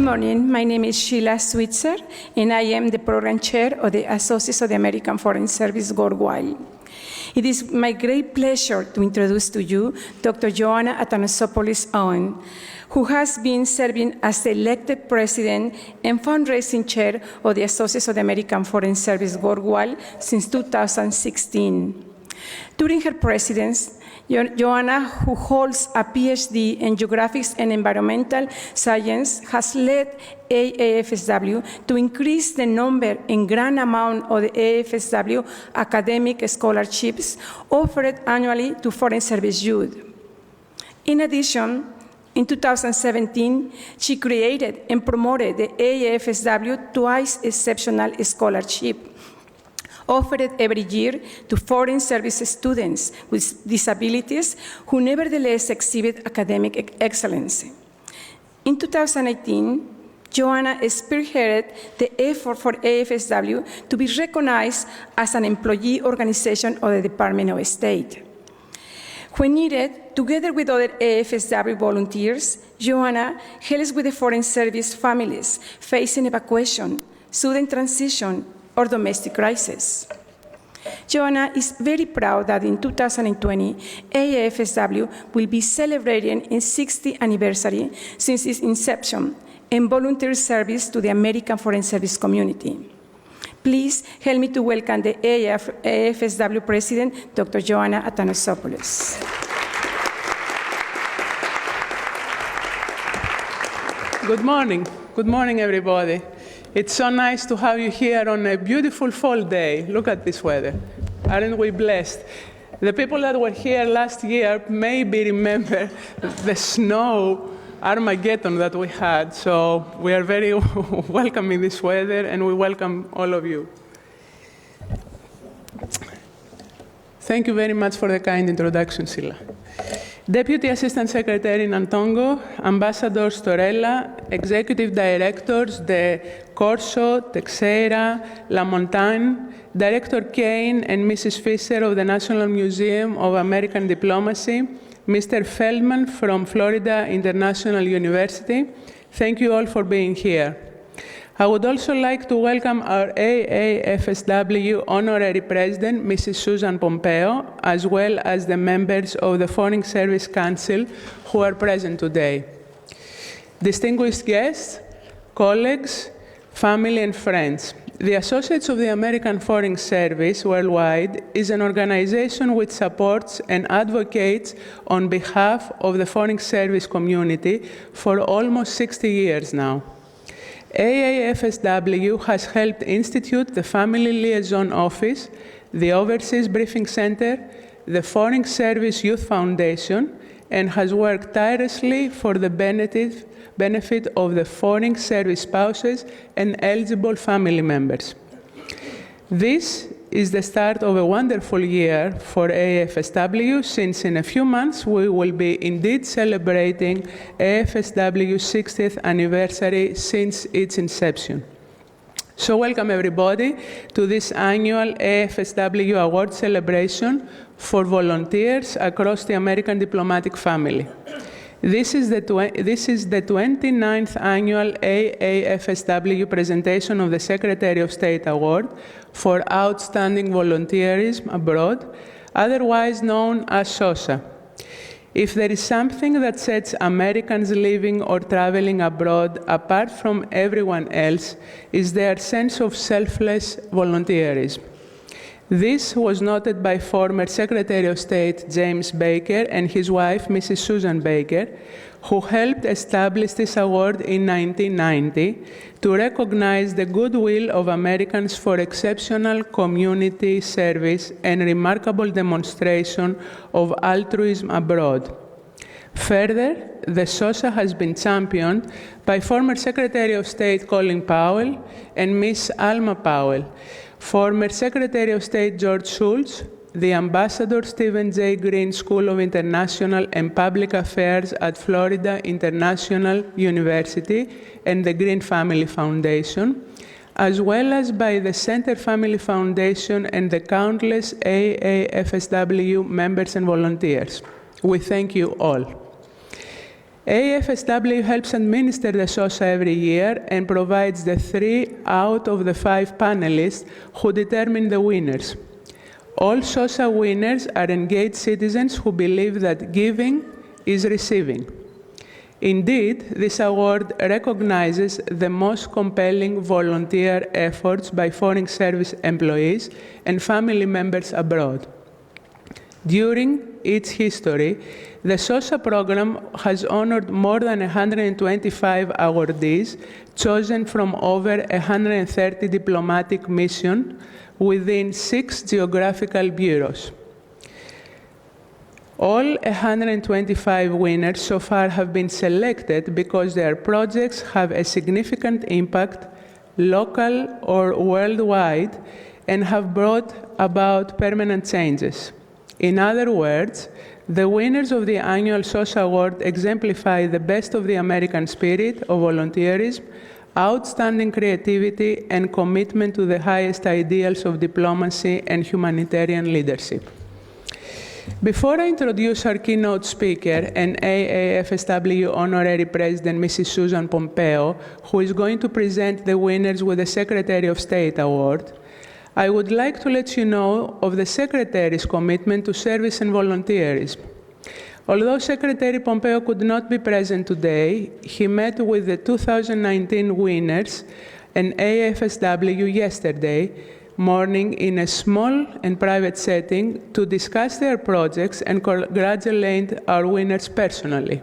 morning. My name is Sheila Switzer, and I am the program chair of the Association of the American Foreign Service worldwide. It is my great pleasure to introduce to you Dr. Joanna Athanasopoulos Owen, who has been serving as the elected president and fundraising chair of the Association of the American Foreign Service worldwide since 2016. During her presidency, Joanna, who holds a PhD in Geographics and Environmental Science, has led AAFSW to increase the number and grant amount of the AAFSW academic scholarships offered annually to foreign service youth. In addition, in 2017, she created and promoted the AAFSW Twice Exceptional Scholarship, offered every year to foreign service students with disabilities who nevertheless exhibit academic excellence. In 2018, Joanna spearheaded the effort for AAFSW to be recognized as an employee organization of the Department of State. When needed, together with other AAFSW volunteers, Joanna helps with the foreign service families facing evacuation, student transition, or domestic crisis. Joanna is very proud that in 2020, AAFSW will be celebrating its 60th anniversary since its inception and volunteer service to the American Foreign Service community. Please help me to welcome the AAFSW President, Dr. Joanna Athanasopoulos. Good morning. Good morning, everybody. It's so nice to have you here on a beautiful fall day. Look at this weather. Aren't we blessed? The people that were here last year maybe remember the snow Armageddon that we had. So we are very welcome in this weather, and we welcome all of you. Thank you very much for the kind introduction, Sheila. Deputy Assistant Secretary Nantongo, Ambassador Storella, Executive Directors de Corso, Teixeira, La Montagne, Director Kane and Mrs. Fisher of the National Museum of American Diplomacy, Mr. Feldman from Florida International University, thank you all for being here. I would also like to welcome our AAFSW Honorary President, Mrs. Susan Pompeo, as well as the members of the Foreign Service Council who are present today. Distinguished guests, colleagues, family and friends, the Associates of the American Foreign Service worldwide is an organization which supports and advocates on behalf of the Foreign Service community for almost 60 years now. AAFSW has helped institute the Family Liaison Office, the Overseas Briefing Center, the Foreign Service Youth Foundation, and has worked tirelessly for the benefit of the foreign service spouses and eligible family members. This is the start of a wonderful year for AAFSW, since in a few months we will be indeed celebrating AAFSW's 60th anniversary since its inception. So welcome everybody to this annual AAFSW Award celebration for volunteers across the American diplomatic family. This is the 29th annual AAFSW presentation of the Secretary of State Award for Outstanding Volunteerism Abroad, otherwise known as SOSA. If there is something that sets Americans living or traveling abroad apart from everyone else, is their sense of selfless volunteerism. This was noted by former Secretary of State James Baker and his wife, Mrs. Susan Baker, who helped establish this award in 1990 to recognize the goodwill of Americans for exceptional community service and remarkable demonstration of altruism abroad. Further, the SOSA has been championed by former Secretary of State Colin Powell and Ms. Alma Powell, former Secretary of State George Shultz, the Ambassador Stephen J. Green School of International and Public Affairs at Florida International University and the Green Family Foundation, as well as by the Center Family Foundation and the countless AAFSW members and volunteers. We thank you all. AAFSW helps administer the SOSA every year and provides the 3 out of the 5 panelists who determine the winners. All SOSA winners are engaged citizens who believe that giving is receiving. Indeed, this award recognizes the most compelling volunteer efforts by foreign service employees and family members abroad. During its history, the SOSA program has honored more than 125 awardees chosen from over 130 diplomatic missions within 6 geographical bureaus. All 125 winners so far have been selected because their projects have a significant impact, local or worldwide, and have brought about permanent changes. In other words, the winners of the annual SOSA Award exemplify the best of the American spirit of volunteerism, outstanding creativity, and commitment to the highest ideals of diplomacy and humanitarian leadership. Before I introduce our keynote speaker and AAFSW Honorary President, Mrs. Susan Pompeo, who is going to present the winners with the Secretary of State Award, I would like to let you know of the Secretary's commitment to service and volunteerism. Although Secretary Pompeo could not be present today, he met with the 2019 winners and AAFSW yesterday morning in a small and private setting to discuss their projects and congratulate our winners personally.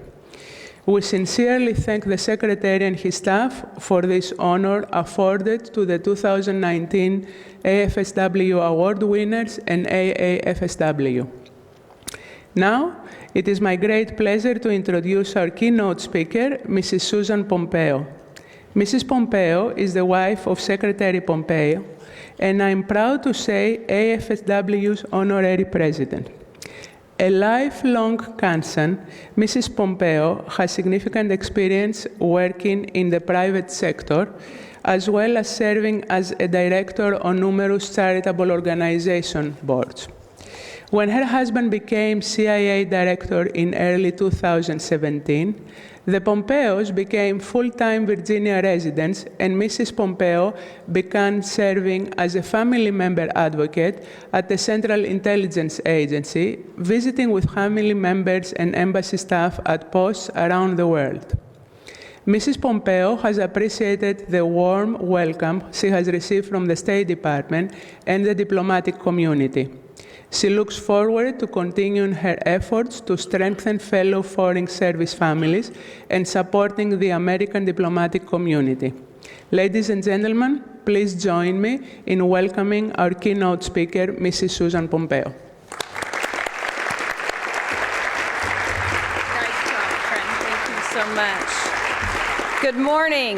We sincerely thank the Secretary and his staff for this honor afforded to the 2019 AAFSW Award winners and AAFSW. Now, it is my great pleasure to introduce our keynote speaker, Mrs. Susan Pompeo. Mrs. Pompeo is the wife of Secretary Pompeo, and I'm proud to say AAFSW's honorary president. A lifelong Kansan, Mrs. Pompeo has significant experience working in the private sector, as well as serving as a director on numerous charitable organization boards. When her husband became CIA director in early 2017, the Pompeos became full-time Virginia residents, and Mrs. Pompeo began serving as a family member advocate at the Central Intelligence Agency, visiting with family members and embassy staff at posts around the world. Mrs. Pompeo has appreciated the warm welcome she has received from the State Department and the diplomatic community. She looks forward to continuing her efforts to strengthen fellow foreign service families and supporting the American diplomatic community. Ladies and gentlemen, please join me in welcoming our keynote speaker, Mrs. Susan Pompeo. Nice job, friend. Thank you so much. Good morning,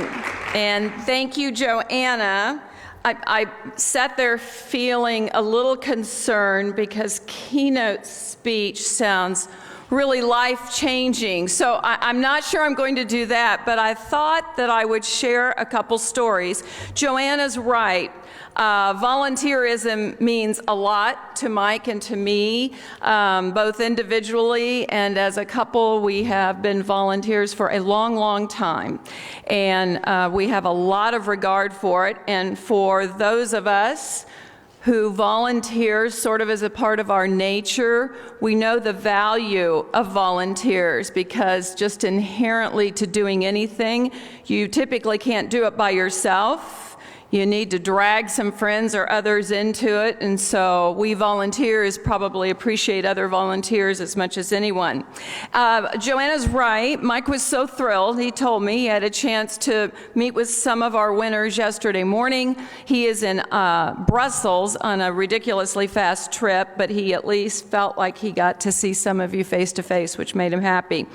and thank you, Joanna. I sat there feeling a little concerned because keynote speech sounds really life-changing. So I'm not sure I'm going to do that, but I thought that I would share a couple stories. Joanna's right. Volunteerism means a lot to Mike and to me, both individually and as a couple. We have been volunteers for a long, long time, and we have a lot of regard for it. And for those of us who volunteer sort of as a part of our nature, we know the value of volunteers, because just inherently to doing anything, you typically can't do it by yourself. You need to drag some friends or others into it, and so we volunteers probably appreciate other volunteers as much as anyone. Joanna's right. Mike was so thrilled. He told me he had a chance to meet with some of our winners yesterday morning. He is in Brussels on a ridiculously fast trip, but he at least felt like he got to see some of you face to face, which made him happy.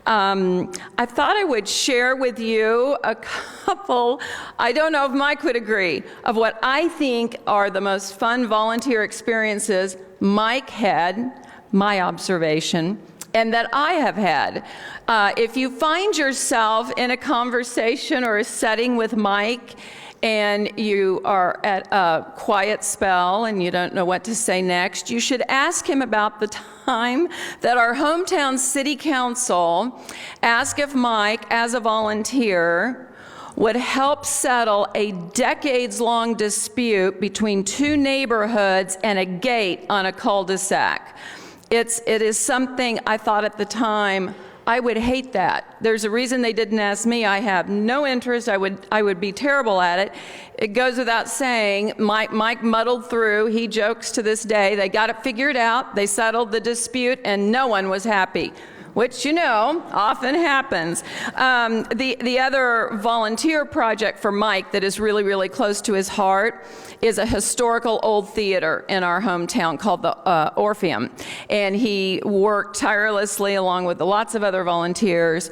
I thought I would share with you a couple, I don't know if Mike would agree, of what I think are the most fun volunteer experiences Mike had, my observation, and that I have had. If you find yourself in a conversation or a setting with Mike, and you are at a quiet spell and you don't know what to say next, you should ask him about the time that our hometown city council asked if Mike, as a volunteer, would help settle a decades-long dispute between two neighborhoods and a gate on a cul-de-sac. It is something I thought at the time, I would hate that. There's a reason they didn't ask me. I have no interest. I would be terrible at it. It goes without saying, Mike muddled through. He jokes to this day. They got it figured out. They settled the dispute, and no one was happy, which, you know, often happens. The other volunteer project for Mike that is really, really close to his heart is a historical old theater in our hometown called the Orpheum. And he worked tirelessly along with lots of other volunteers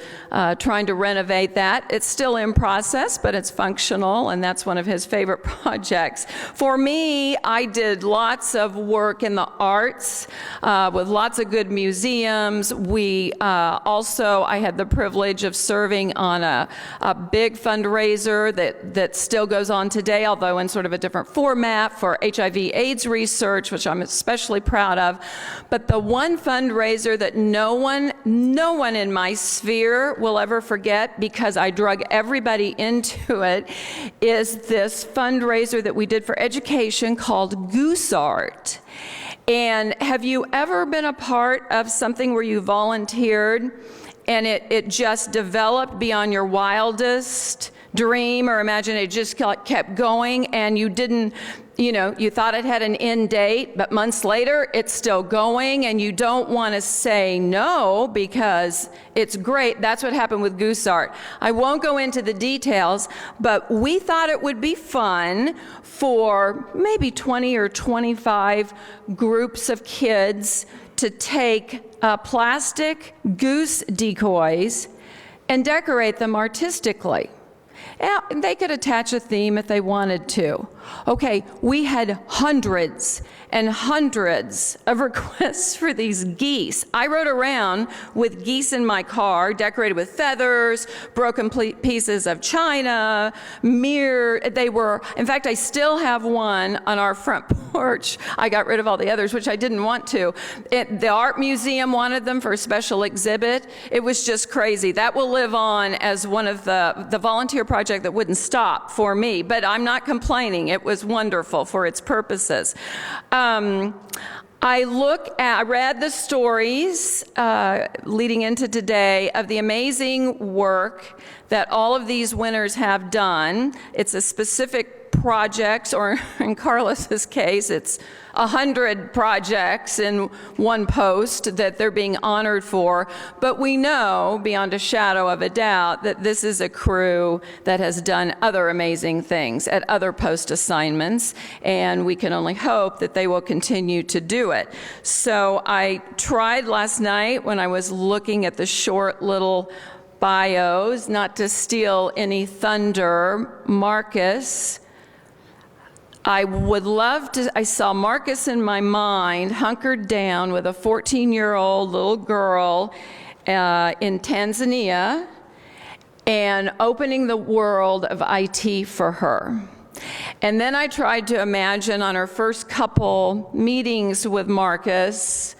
trying to renovate that. It's still in process, but it's functional, and that's one of his favorite projects. For me, I did lots of work in the arts with lots of good museums. I had the privilege of serving on a big fundraiser that still goes on today, although in sort of a different format, for HIV/AIDS research, which I'm especially proud of. But the one fundraiser that no one in my sphere will ever forget, because I drug everybody into it, is this fundraiser that we did for education called Goose Art. And have you ever been a part of something where you volunteered and it just developed beyond your wildest dream or imagination? It just kept going, and you didn't, you thought it had an end date, but months later it's still going, and you don't want to say no because it's great. That's what happened with Goose Art. I won't go into the details, but we thought it would be fun for maybe 20 or 25 groups of kids to take plastic goose decoys and decorate them artistically. Yeah, they could attach a theme if they wanted to. Okay, we had hundreds and hundreds of requests for these geese. I rode around with geese in my car, decorated with feathers, broken pieces of china, mirror. In fact, I still have one on our front porch. I got rid of all the others, which I didn't want to. The art museum wanted them for a special exhibit. It was just crazy. That will live on as one of the volunteer project that wouldn't stop for me, but I'm not complaining. It was wonderful for its purposes. I read the stories leading into today of the amazing work that all of these winners have done. It's a specific project, or in Carlos's case, it's 100 projects in one post that they're being honored for. But we know, beyond a shadow of a doubt, that this is a crew that has done other amazing things at other post assignments, and we can only hope that they will continue to do it. So I tried last night, when I was looking at the short little bios, not to steal any thunder. Marcus, I saw Marcus in my mind, hunkered down with a 14-year-old little girl in Tanzania, and opening the world of IT for her. And then I tried to imagine on her first couple meetings with Marcus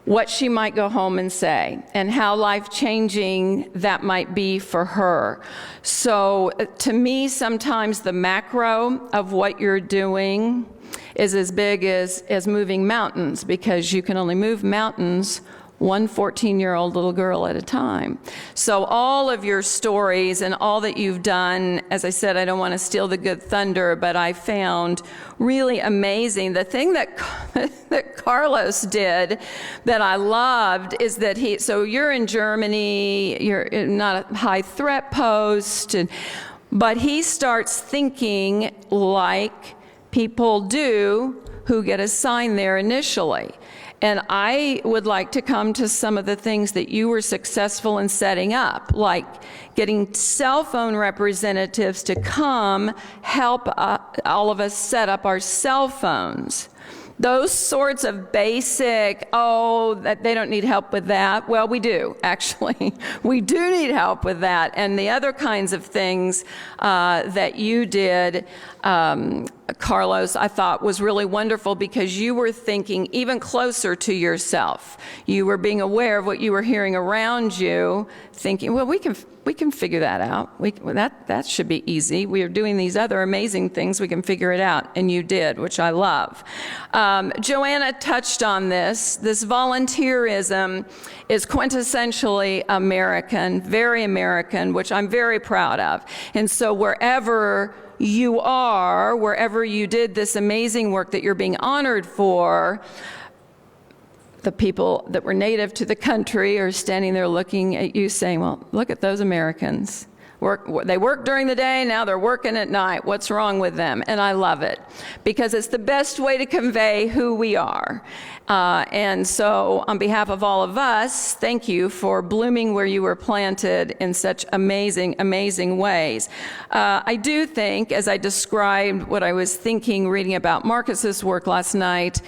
what she might go home and say, and how life-changing that might be for her. So to me, sometimes the macro of what you're doing is as big as moving mountains, because you can only move mountains one 14-year-old little girl at a time. So all of your stories and all that you've done, as I said, I don't want to steal the good thunder, but I found really amazing. The thing that Carlos did that I loved is that so you're in Germany, you're not a high threat post, but he starts thinking like people do who get assigned there initially. And I would like to come to some of the things that you were successful in setting up, like getting cell phone representatives to come help all of us set up our cell phones. Those sorts of basic, that they don't need help with that. Well, we do, actually. We do need help with that. And the other kinds of things that you did, Carlos, I thought was really wonderful because you were thinking even closer to yourself. You were being aware of what you were hearing around you, thinking, well, we can figure that out. That should be easy. We are doing these other amazing things. We can figure it out. And you did, which I love. Joanna touched on this. This volunteerism is quintessentially American, very American, which I'm very proud of. And so wherever you are, wherever you did this amazing work that you're being honored for, the people that were native to the country are standing there looking at you saying, well, look at those Americans. They work during the day, now they're working at night. What's wrong with them? And I love it because it's the best way to convey who we are. And so on behalf of all of us, thank you for blooming where you were planted in such amazing, amazing ways. I do think, as I described what I was thinking reading about Marcus's work last night,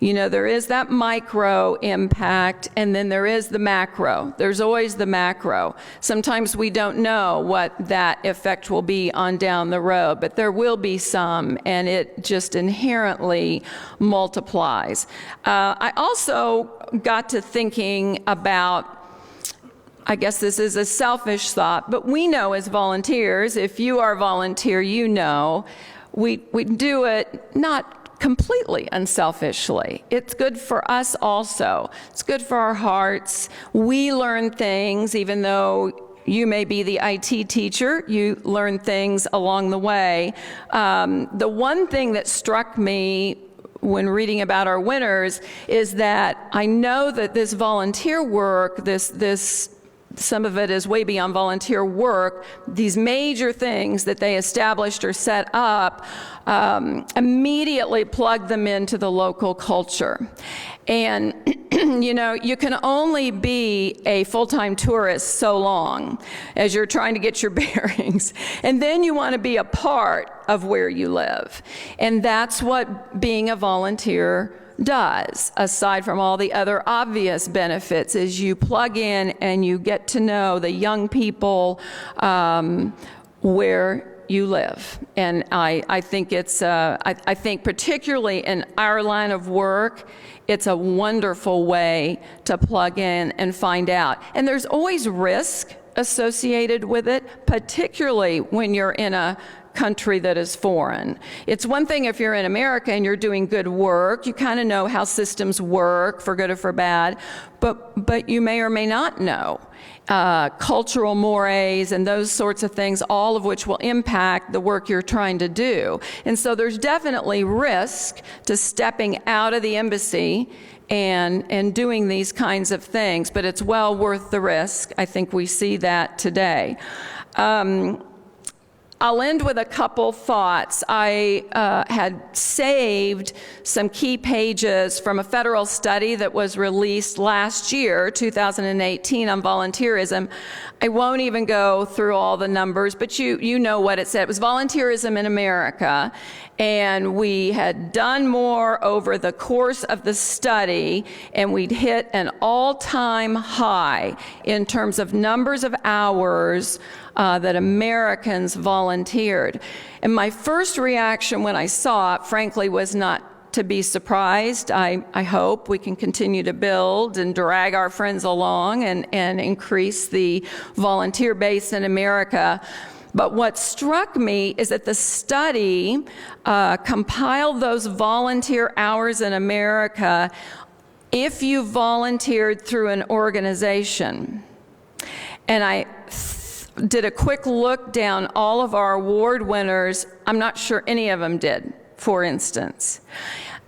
you know, there is that micro impact, and then there is the macro. There's always the macro. Sometimes we don't know what that effect will be on down the road, but there will be some, and it just inherently multiplies. I also got to thinking about, I guess this is a selfish thought, but we know as volunteers, if you are a volunteer, you know, we do it not completely unselfishly. It's good for us also. It's good for our hearts. We learn things, even though you may be the IT teacher, you learn things along the way. The one thing that struck me when reading about our winners is that I know that this volunteer work, some of it is way beyond volunteer work. These major things that they established or set up immediately plug them into the local culture. And, you know, you can only be a full-time tourist so long as you're trying to get your bearings. And then you want to be a part of where you live. And that's what being a volunteer does, aside from all the other obvious benefits, is you plug in and you get to know the young people where you live. And I think it's, I think particularly in our line of work, it's a wonderful way to plug in and find out. And there's always risk associated with it, particularly when you're in a country that is foreign. It's one thing if you're in America and you're doing good work, you kind of know how systems work, for good or for bad, but you may or may not know cultural mores and those sorts of things, all of which will impact the work you're trying to do. And so there's definitely risk to stepping out of the embassy and doing these kinds of things, but it's well worth the risk. I think we see that today. I'll end with a couple thoughts. I had saved some key pages from a federal study that was released last year, 2018, on volunteerism. I won't even go through all the numbers, but you know what it said. It was volunteerism in America, and we had done more over the course of the study, and we'd hit an all-time high in terms of numbers of hours that Americans volunteered. And my first reaction when I saw it, frankly, was not to be surprised. I hope we can continue to build and drag our friends along and increase the volunteer base in America. But what struck me is that the study compiled those volunteer hours in America if you volunteered through an organization. And I did a quick look down all of our award winners. I'm not sure any of them did, for instance.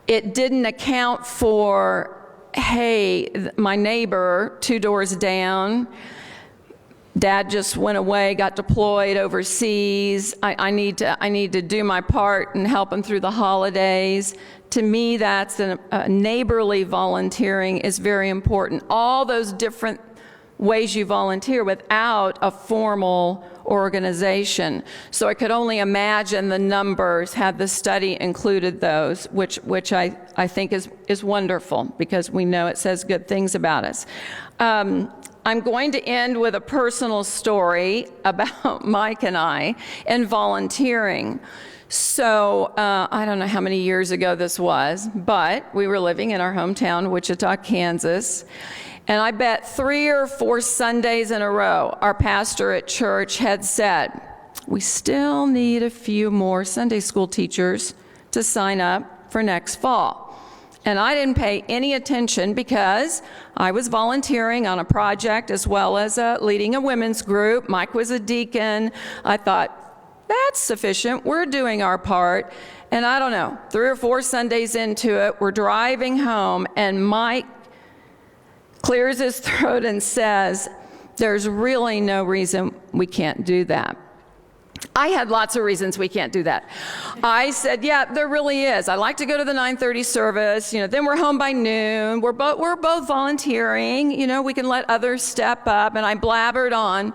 It didn't account for, hey, my neighbor 2 doors down, Dad just went away, got deployed overseas. I need to do my part and help him through the holidays. To me, that's neighborly volunteering is very important. All those different ways you volunteer without a formal organization. So I could only imagine the numbers had the study included those, which I think is wonderful, because we know it says good things about us. I'm going to end with a personal story about Mike and I and volunteering. So I don't know how many years ago this was, but we were living in our hometown, Wichita, Kansas. And I bet 3 or 4 Sundays in a row, our pastor at church had said, we still need a few more Sunday school teachers to sign up for next fall. And I didn't pay any attention because I was volunteering on a project as well as leading a women's group. Mike was a deacon. I thought, that's sufficient. We're doing our part. And I don't know, 3 or 4 Sundays into it, we're driving home, and Mike clears his throat and says, there's really no reason we can't do that. I had lots of reasons we can't do that. I said, yeah, there really is. I like to go to the 9:30 service. Then we're home by noon. We're both volunteering. We can let others step up. And I blabbered on.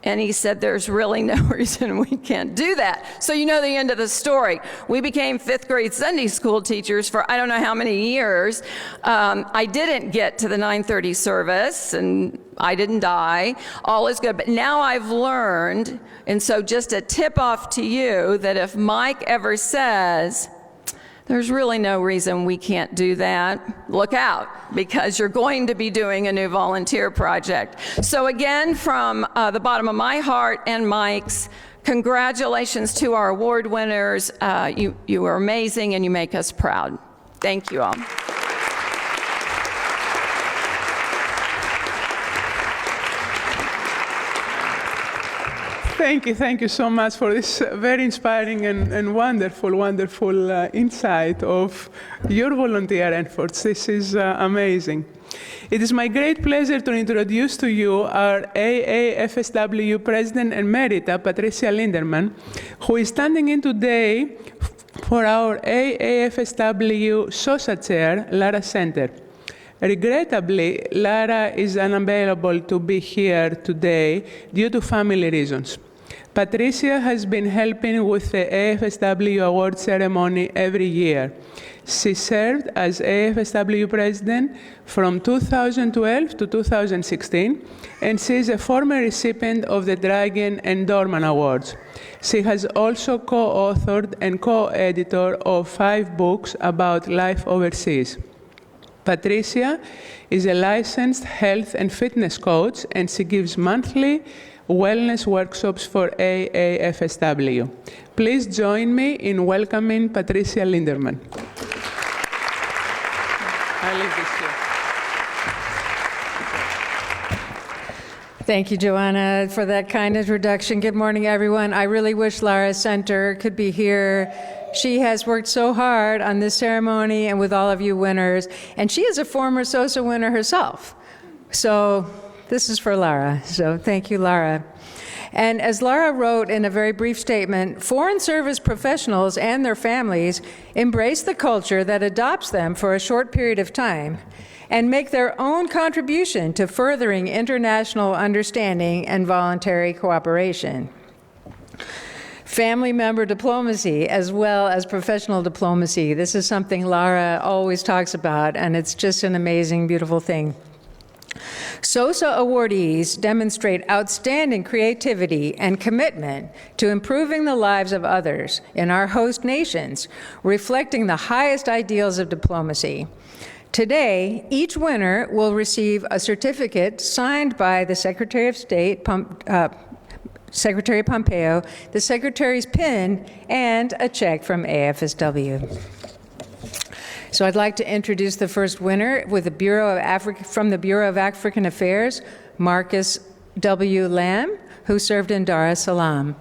And he said, there's really no reason we can't do that. So you know the end of the story. We became 5th grade Sunday school teachers for I don't know how many years. I didn't get to the 9:30 service, and I didn't die. All is good. But now I've learned, and so just a tip off to you, that if Mike ever says, there's really no reason we can't do that, look out, because you're going to be doing a new volunteer project. So again, from the bottom of my heart and Mike's, congratulations to our award winners. You are amazing, and you make us proud. Thank you all. Thank you so much for this very inspiring and wonderful insight of your volunteer efforts. This is amazing. It is my great pleasure to introduce to you our AAFSW President Emerita, Patricia Linderman, who is standing in today for our AAFSW SOSA Chair, Lara Center. Regrettably, Lara is unavailable to be here today due to family reasons. Patricia has been helping with the AFSW award ceremony every year. She served as AFSW president from 2012 to 2016, and she is a former recipient of the Dragon and Dorman Awards. She has also co-authored and co-editor of 5 books about life overseas. Patricia is a licensed health and fitness coach, and she gives monthly wellness workshops for AAFSW. Please join me in welcoming Patricia Linderman. I leave this here. Thank you, Joanna, for that kind introduction. Good morning, everyone. I really wish Lara Center could be here. She has worked so hard on this ceremony and with all of you winners, and she is a former SOSA winner herself. So this is for Lara, so thank you, Lara. And as Lara wrote in a very brief statement, foreign service professionals and their families embrace the culture that adopts them for a short period of time and make their own contribution to furthering international understanding and voluntary cooperation. Family member diplomacy as well as professional diplomacy. This is something Lara always talks about, and it's just an amazing, beautiful thing. SOSA awardees demonstrate outstanding creativity and commitment to improving the lives of others in our host nations, reflecting the highest ideals of diplomacy. Today, each winner will receive a certificate signed by the Secretary of State, Secretary Pompeo, the Secretary's pin, and a check from AFSW. So I'd like to introduce the first winner with from the Bureau of African Affairs, Marcus W. Lamb, who served in Dar es Salaam.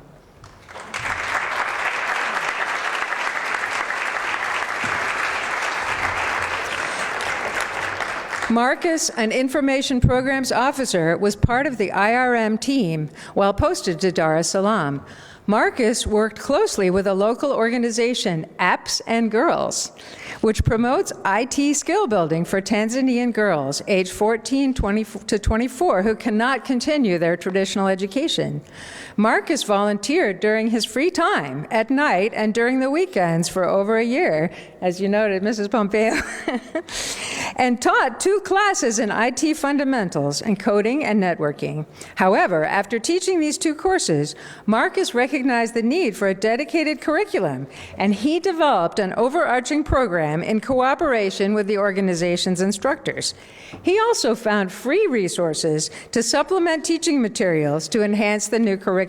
Marcus, an information programs officer, was part of the IRM team while posted to Dar es Salaam. Marcus worked closely with a local organization, AAPS and Girls, which promotes IT skill building for Tanzanian girls aged 14 to 24 who cannot continue their traditional education. Marcus volunteered during his free time, at night, and during the weekends for over a year, as you noted, Mrs. Pompeo, and taught 2 classes in IT fundamentals and coding and networking. However, after teaching these 2 courses, Marcus recognized the need for a dedicated curriculum, and he developed an overarching program in cooperation with the organization's instructors. He also found free resources to supplement teaching materials to enhance the new curriculum.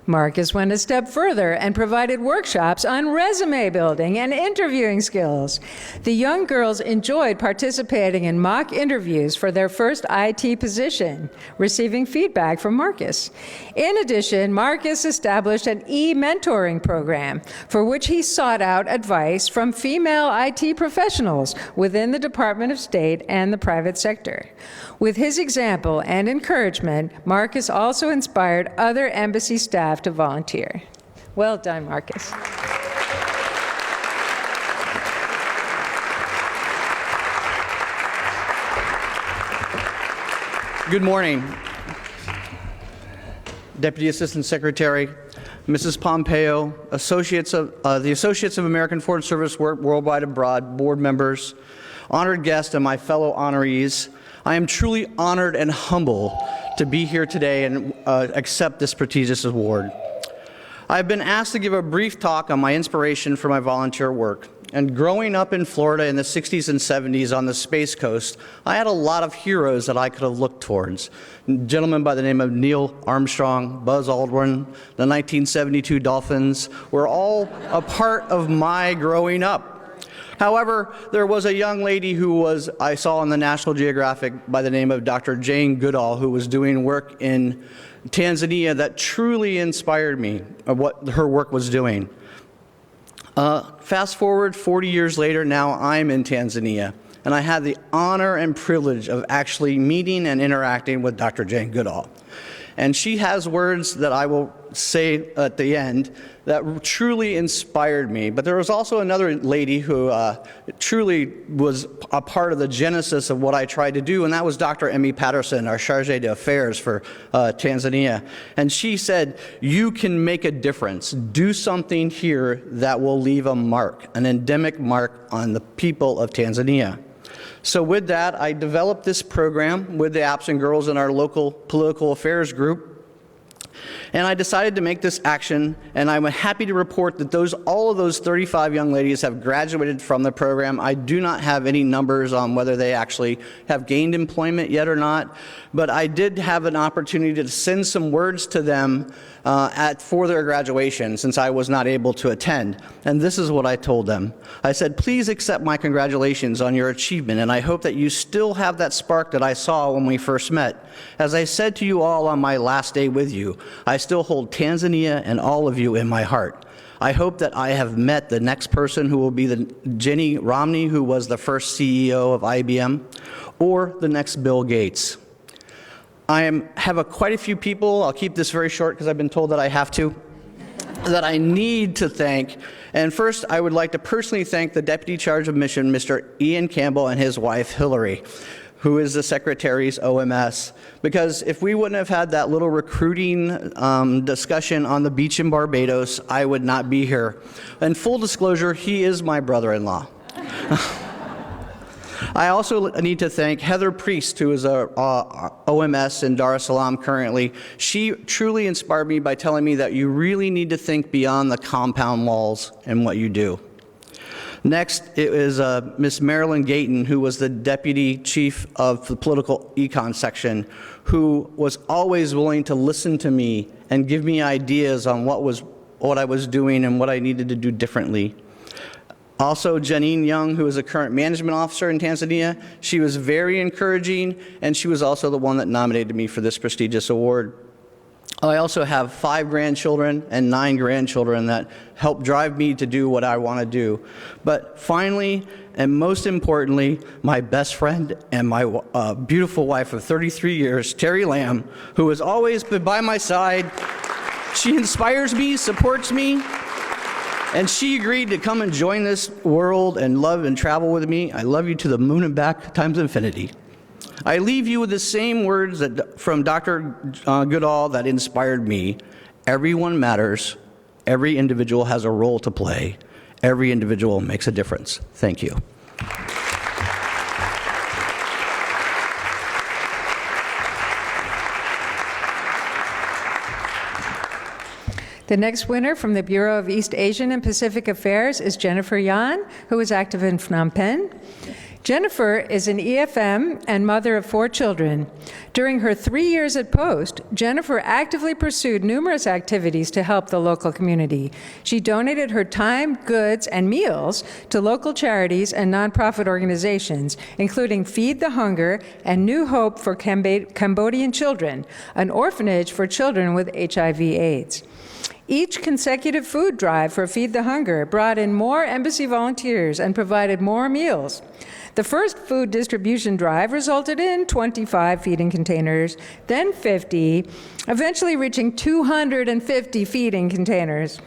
Marcus went a step further and provided workshops on resume building and interviewing skills. The young girls enjoyed participating in mock interviews for their first IT position, receiving feedback from Marcus. In addition, Marcus established an e-mentoring program for which he sought out advice from female IT professionals within the Department of State and the private sector. With his example and encouragement, Marcus also inspired other embassy staff to volunteer. Well done, Marcus. Good morning, Deputy Assistant Secretary, Mrs. Pompeo, the Associates of American Foreign Service Worldwide Abroad, board members, honored guests, and my fellow honorees. I am truly honored and humble to be here today and accept this prestigious award. I've been asked to give a brief talk on my inspiration for my volunteer work. And growing up in Florida in the 60s and 70s on the Space Coast, I had a lot of heroes that I could have looked towards. Gentlemen by the name of Neil Armstrong, Buzz Aldrin, the 1972 Dolphins were all a part of my growing up. However, there was a young lady I saw on the National Geographic by the name of Dr. Jane Goodall, who was doing work in Tanzania that truly inspired me of what her work was doing. Fast forward 40 years later, now I'm in Tanzania, and I had the honor and privilege of actually meeting and interacting with Dr. Jane Goodall. And she has words that I will say at the end that truly inspired me. But there was also another lady who truly was a part of the genesis of what I tried to do, and that was Dr. Emmy Patterson, our Charge d'Affaires for Tanzania. And she said, "You can make a difference. Do something here that will leave a mark, an endemic mark on the people of Tanzania." So with that, I developed this program with the AAPS and Girls in our local political affairs group. And I decided to make this action, and I'm happy to report that all of those 35 young ladies have graduated from the program. I do not have any numbers on whether they actually have gained employment yet or not, but I did have an opportunity to send some words to them for their graduation, since I was not able to attend. And this is what I told them. I said, "Please accept my congratulations on your achievement, and I hope that you still have that spark that I saw when we first met. As I said to you all on my last day with you, I still hold Tanzania and all of you in my heart. I hope that I have met the next person who will be the Ginny Romney, who was the first CEO of IBM, or the next Bill Gates." I have quite a few people, I'll keep this very short because I've been told that I have to, that I need to thank. And first, I would like to personally thank the Deputy Charge of Mission, Mr. Ian Campbell, and his wife, Hillary, who is the Secretary's OMS. Because if we wouldn't have had that little recruiting discussion on the beach in Barbados, I would not be here. And full disclosure, he is my brother-in-law. I also need to thank Heather Priest, who is our OMS in Dar es Salaam currently. She truly inspired me by telling me that you really need to think beyond the compound walls in what you do. Next, it is Miss Marilyn Gayton, who was the Deputy Chief of the Political Econ Section, who was always willing to listen to me and give me ideas on what I was doing and what I needed to do differently. Also, Janine Young, who is a current management officer in Tanzania, she was very encouraging, and she was also the one that nominated me for this prestigious award. I also have 5 grandchildren and 9 grandchildren that help drive me to do what I want to do. But finally, and most importantly, my best friend and my beautiful wife of 33 years, Terry Lamb, who has always been by my side. She inspires me, supports me, and she agreed to come and join this world and love and travel with me. I love you to the moon and back times infinity. I leave you with the same words from Dr. Goodall that inspired me. Everyone matters. Every individual has a role to play. Every individual makes a difference. Thank you. The next winner from the Bureau of East Asian and Pacific Affairs is Jennifer Yan, who is active in Phnom Penh. Jennifer is an EFM and mother of 4 children. During her 3 years at Post, Jennifer actively pursued numerous activities to help the local community. She donated her time, goods, and meals to local charities and nonprofit organizations, including Feed the Hunger and New Hope for Cambodian Children, an orphanage for children with HIV/AIDS. Each consecutive food drive for Feed the Hunger brought in more embassy volunteers and provided more meals. The first food distribution drive resulted in 25 feeding containers, then 50, eventually reaching 250 feeding containers.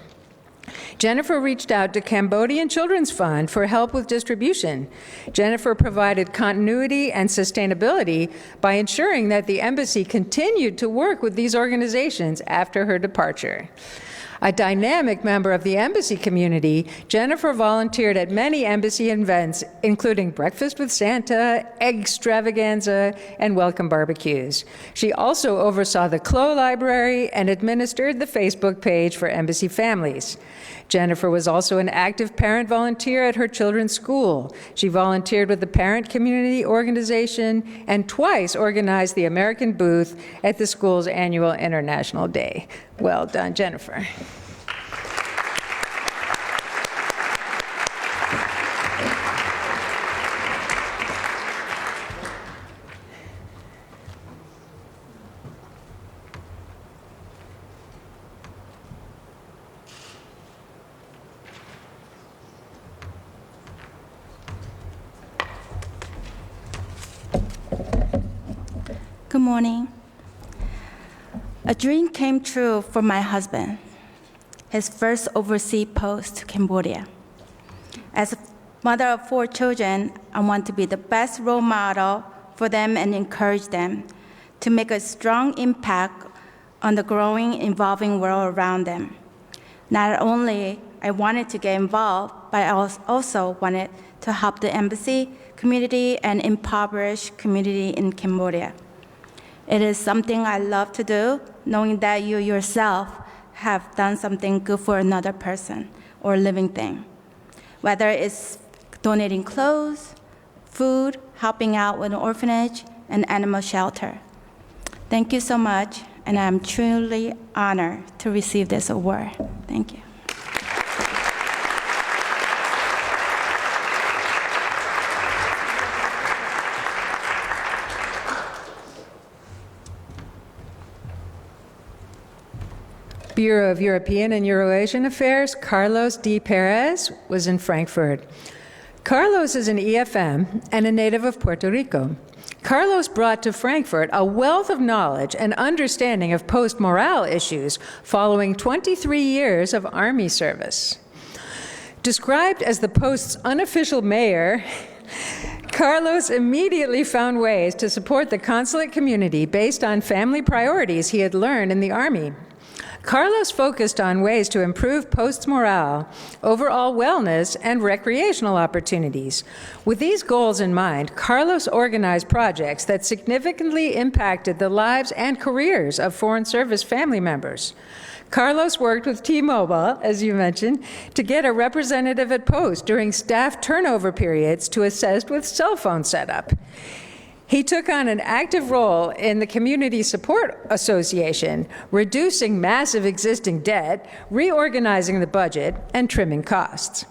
Jennifer reached out to Cambodian Children's Fund for help with distribution. Jennifer provided continuity and sustainability by ensuring that the embassy continued to work with these organizations after her departure. A dynamic member of the embassy community, Jennifer volunteered at many embassy events, including Breakfast with Santa, Egg Extravaganza, and Welcome Barbecues. She also oversaw the Clo Library and administered the Facebook page for embassy families. Jennifer was also an active parent volunteer at her children's school. She volunteered with the Parent Community Organization and twice organized the American booth at the school's annual International Day. Well done, Jennifer. Good morning. A dream came true for my husband, his first overseas post to Cambodia. As a mother of 4 children, I want to be the best role model for them and encourage them to make a strong impact on the growing, evolving world around them. Not only I wanted to get involved, but I also wanted to help the embassy community and impoverished community in Cambodia. It is something I love to do, knowing that you yourself have done something good for another person or living thing. Whether it's donating clothes, food, helping out with an orphanage, and animal shelter. Thank you so much, and I'm truly honored to receive this award. Thank you. Bureau of European and Eurasian Affairs, Carlos D. Perez, was in Frankfurt. Carlos is an EFM and a native of Puerto Rico. Carlos brought to Frankfurt a wealth of knowledge and understanding of post-morale issues following 23 years of Army service. Described as the post's unofficial mayor, Carlos immediately found ways to support the consulate community based on family priorities he had learned in the Army. Carlos focused on ways to improve posts' morale, overall wellness, and recreational opportunities. With these goals in mind, Carlos organized projects that significantly impacted the lives and careers of Foreign Service family members. Carlos worked with T-Mobile, as you mentioned, to get a representative at Post during staff turnover periods to assist with cell phone setup. He took on an active role in the Community Support Association, reducing massive existing debt, reorganizing the budget, and trimming costs.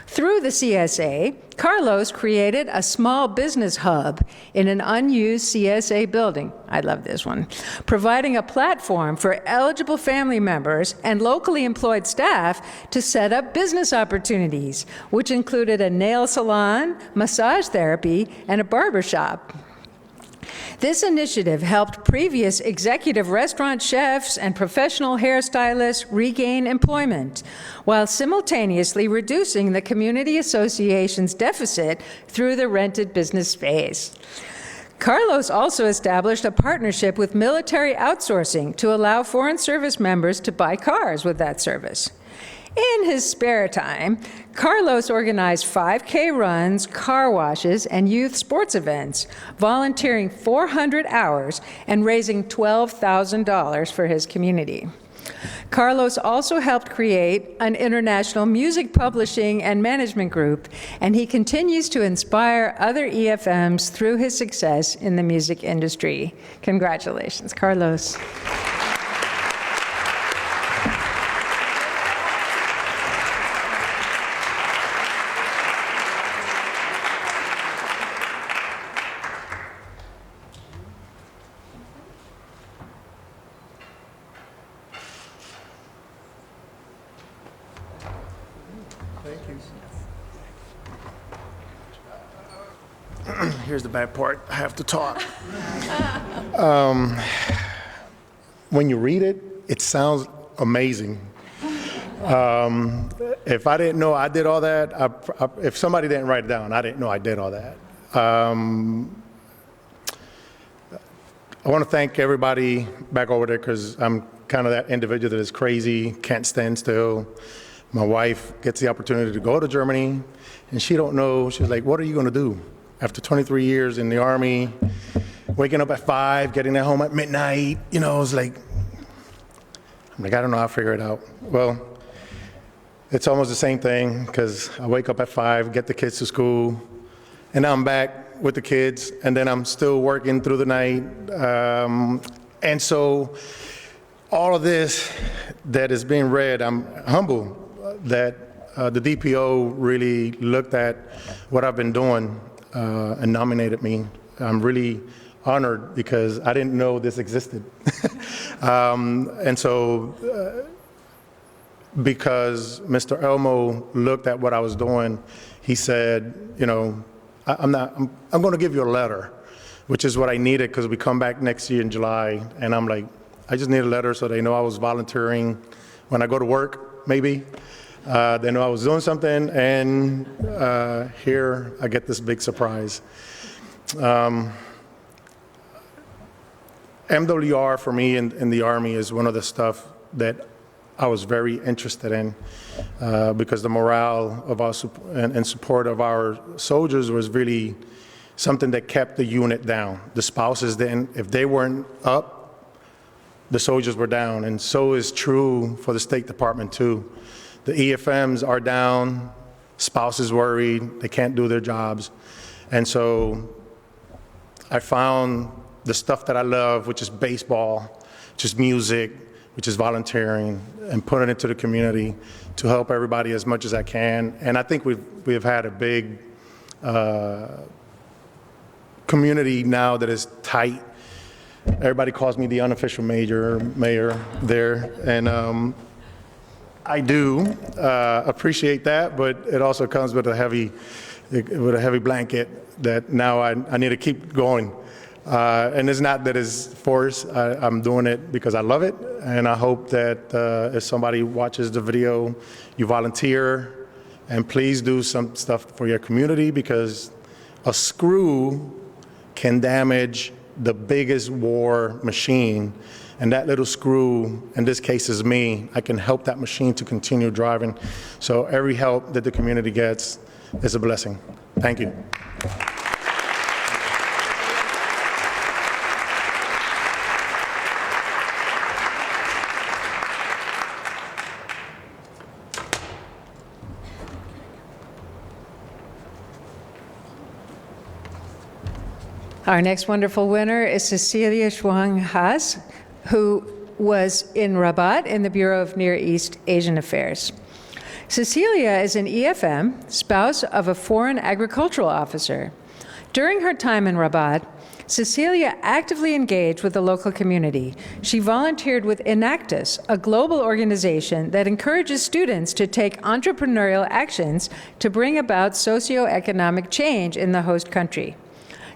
Through the CSA, Carlos created a small business hub in an unused CSA building. I love this one. Providing a platform for eligible family members and locally employed staff to set up business opportunities, which included a nail salon, massage therapy, and a barber shop. This initiative helped previous executive restaurant chefs and professional hairstylists regain employment, while simultaneously reducing the community association's deficit through the rented business space. Carlos also established a partnership with military outsourcing to allow foreign service members to buy cars with that service. In his spare time, Carlos organized 5K runs, car washes, and youth sports events, volunteering 400 hours and raising $12,000 for his community. Carlos also helped create an international music publishing and management group, and he continues to inspire other EFMs through his success in the music industry. Congratulations, Carlos. Here's the bad part. I have to talk. When you read it, it sounds amazing. If I didn't know I did all that, if somebody didn't write it down, I didn't know I did all that. I want to thank everybody back over there because I'm kind of that individual that is crazy, can't stand still. My wife gets the opportunity to go to Germany, and she don't know. She's like, what are you going to do? After 23 years in the Army, waking up at 5, getting at home at midnight, you know, it's like, I'm like, I don't know, I'll figure it out. Well, it's almost the same thing because I wake up at 5, get the kids to school, and now I'm back with the kids, and then I'm still working through the night. And so all of this that is being read, I'm humble that the DPO really looked at what I've been doing and nominated me. I'm really honored because I didn't know this existed. And so because Mr. Elmo looked at what I was doing, he said, you know, I'm going to give you a letter, which is what I needed because we come back next year in July. And I'm like, I just need a letter so they know I was volunteering when I go to work, maybe. They know I was doing something, and here I get this big surprise. MWR for me in the Army is one of the stuff that I was very interested in because the morale of our and support of our soldiers was really something that kept the unit down. The spouses didn't, if they weren't up, the soldiers were down, and so is true for the State Department too. The EFMs are down, spouses worried, they can't do their jobs. And so I found the stuff that I love, which is baseball, which is music, which is volunteering, and put it into the community to help everybody as much as I can. And I think we've had a big community now that is tight. Everybody calls me the unofficial mayor there, and I do appreciate that, but it also comes with a heavy blanket that now I need to keep going. And it's not that it's forced. I'm doing it because I love it, and I hope that if somebody watches the video, you volunteer, and please do some stuff for your community because a screw can damage the biggest war machine. And that little screw, in this case, is me. I can help that machine to continue driving. So every help that the community gets is a blessing. Thank you. Our next wonderful winner is Cecilia Shuang Haas, who was in Rabat in the Bureau of Near East Asian Affairs. Cecilia is an EFM, spouse of a foreign agricultural officer. During her time in Rabat, Cecilia actively engaged with the local community. She volunteered with Enactus, a global organization that encourages students to take entrepreneurial actions to bring about socioeconomic change in the host country.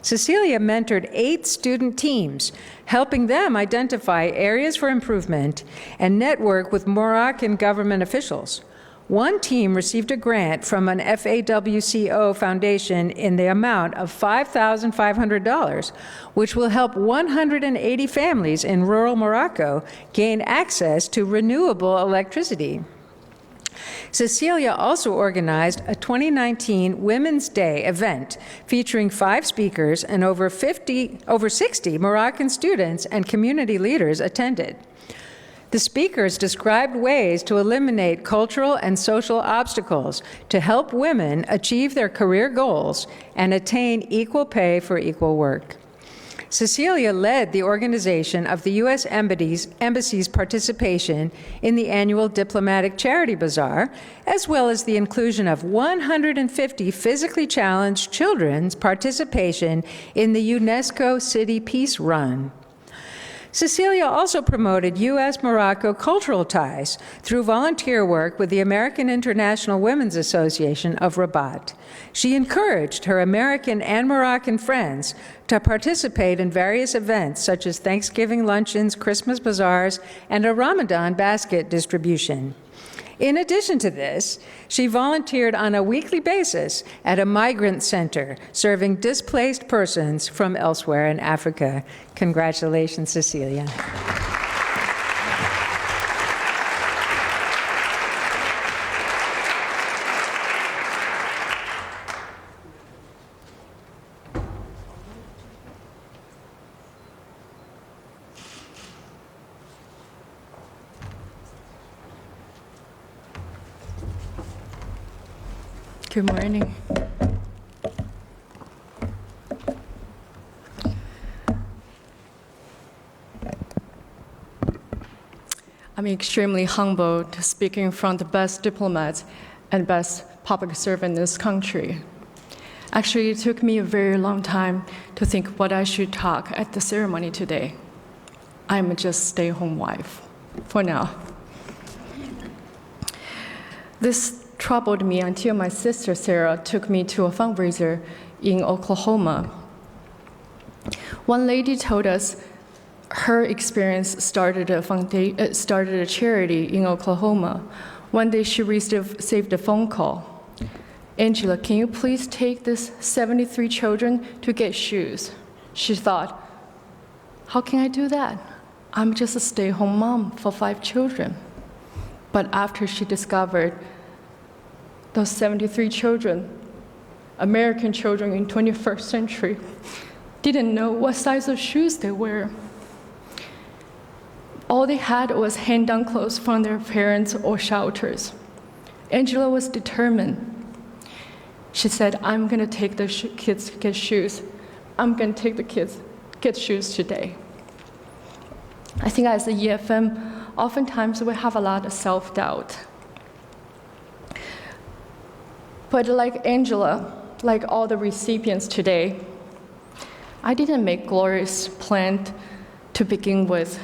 Cecilia mentored 8 student teams, helping them identify areas for improvement and network with Moroccan government officials. One team received a grant from an FAWCO foundation in the amount of $5,500, which will help 180 families in rural Morocco gain access to renewable electricity. Cecilia also organized a 2019 Women's Day event featuring 5 speakers, and over 60 Moroccan students and community leaders attended. The speakers described ways to eliminate cultural and social obstacles to help women achieve their career goals and attain equal pay for equal work. Cecilia led the organization of the U.S. Embassy's participation in the annual Diplomatic Charity Bazaar, as well as the inclusion of 150 physically challenged children's participation in the UNESCO City Peace Run. Cecilia also promoted U.S.-Morocco cultural ties through volunteer work with the American International Women's Association of Rabat. She encouraged her American and Moroccan friends to participate in various events such as Thanksgiving luncheons, Christmas bazaars, and a Ramadan basket distribution. In addition to this, she volunteered on a weekly basis at a migrant center serving displaced persons from elsewhere in Africa. Congratulations, Cecilia. Good morning. I'm extremely humbled to speak in front of the best diplomats and best public servant in this country. Actually, it took me a very long time to think what I should talk at the ceremony today. I'm just a stay-home wife for now. This troubled me until my sister Sarah took me to a fundraiser in Oklahoma. One lady told us her experience started a charity in Oklahoma. One day she received a phone call. Angela, can you please take this 73 children to get shoes? She thought, how can I do that? I'm just a stay-home mom for 5 children. But after she discovered those 73 children, American children in 21st century, didn't know what size of shoes they wear. All they had was hand-down clothes from their parents or shelters. Angela was determined. She said, I'm going to take the kids to get shoes. I'm going to take the kids to get shoes today. I think as a EFM, oftentimes we have a lot of self-doubt. But like Angela, like all the recipients today, I didn't make glorious plans to begin with.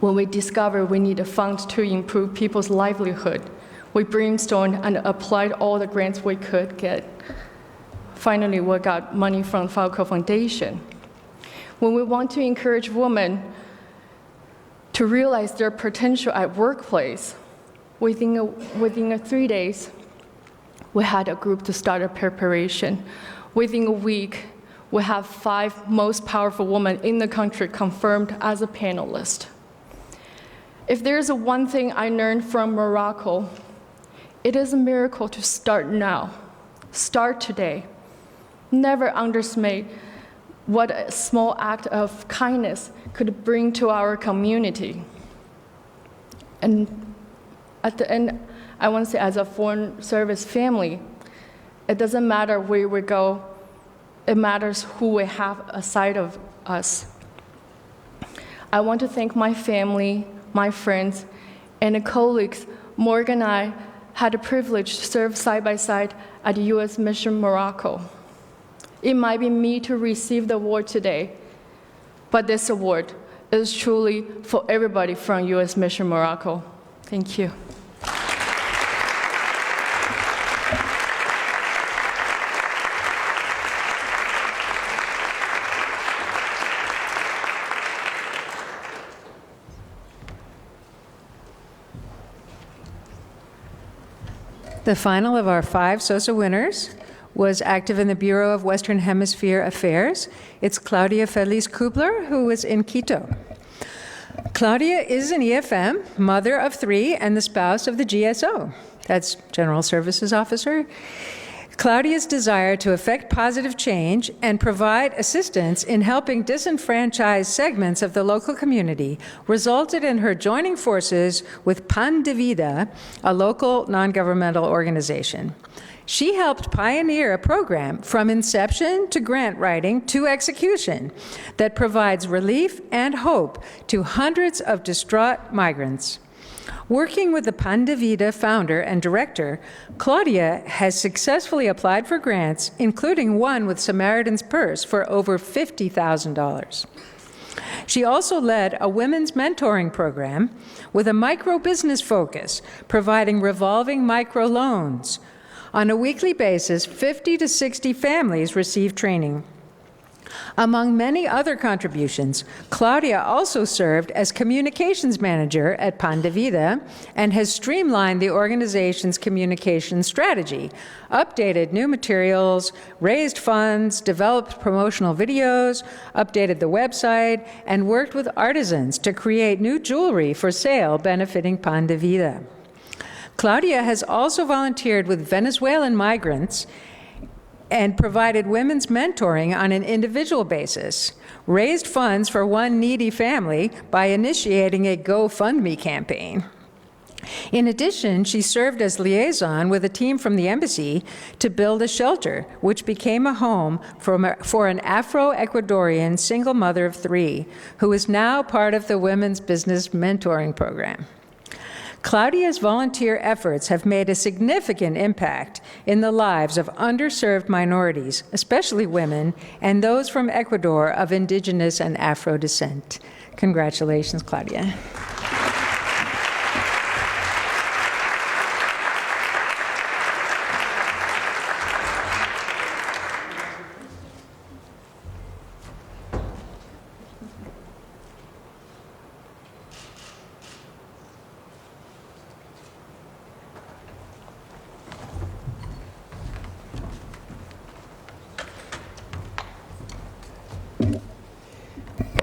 When we discovered we needed funds to improve people's livelihood, we brainstormed and applied all the grants we could get. Finally, we got money from Falco Foundation. When we want to encourage women to realize their potential at workplace, within 3 days, we had a group to start a preparation. Within a week, we have 5 most powerful women in the country confirmed as a panelist. If there's one thing I learned from Morocco, it is a miracle to start now. Start today. Never underestimate what a small act of kindness could bring to our community. And at the end, I want to say, as a Foreign Service family, it doesn't matter where we go, it matters who we have aside of us. I want to thank my family, my friends, and the colleagues. Morgan and I had the privilege to serve side by side at the U.S. Mission Morocco. It might be me to receive the award today, but this award is truly for everybody from U.S. Mission Morocco. Thank you. The final of our 5 SOSA winners was active in the Bureau of Western Hemisphere Affairs. It's Claudia Feliz Kubler, who was in Quito. Claudia is an EFM, mother of 3, and the spouse of the GSO. That's General Services Officer. Claudia's desire to effect positive change and provide assistance in helping disenfranchised segments of the local community resulted in her joining forces with Pan de Vida, a local non-governmental organization. She helped pioneer a program from inception to grant writing to execution that provides relief and hope to hundreds of distraught migrants. Working with the Pan de Vida founder and director, Claudia has successfully applied for grants, including one with Samaritan's Purse for over $50,000. She also led a women's mentoring program with a micro-business focus, providing revolving microloans. On a weekly basis, 50 to 60 families receive training. Among many other contributions, Claudia also served as communications manager at Pan de Vida and has streamlined the organization's communication strategy, updated new materials, raised funds, developed promotional videos, updated the website, and worked with artisans to create new jewelry for sale benefiting Pan de Vida. Claudia has also volunteered with Venezuelan migrants and provided women's mentoring on an individual basis, raised funds for one needy family by initiating a GoFundMe campaign. In addition, she served as liaison with a team from the embassy to build a shelter, which became a home for an Afro-Ecuadorian single mother of 3, who is now part of the Women's Business Mentoring Program. Claudia's volunteer efforts have made a significant impact in the lives of underserved minorities, especially women, and those from Ecuador of indigenous and Afro descent. Congratulations, Claudia.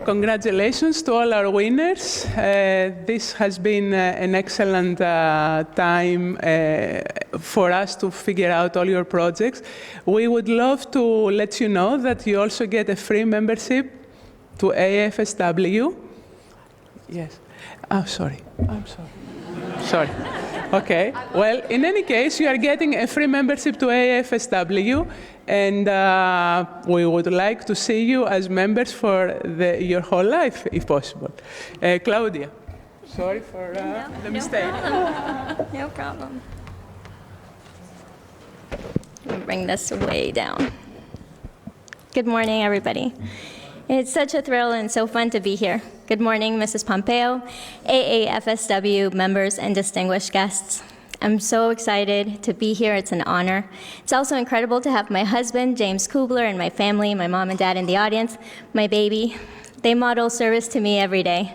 Congratulations to all our winners. This has been an excellent time for us to figure out all your projects. We would love to let you know that you also get a free membership to AAFSW. Yes. Oh, sorry. I'm sorry. Sorry. Okay. Well, in any case, you are getting a free membership to AAFSW, and we would like to see you as members for your whole life, if possible. Claudia, sorry for the mistake. No problem. Let me bring this way down. Good morning, everybody. It's such a thrill and so fun to be here. Good morning, Mrs. Pompeo, AAFSW members, and distinguished guests. I'm so excited to be here. It's an honor. It's also incredible to have my husband, James Kubler, and my family, my mom and dad in the audience, my baby. They model service to me every day.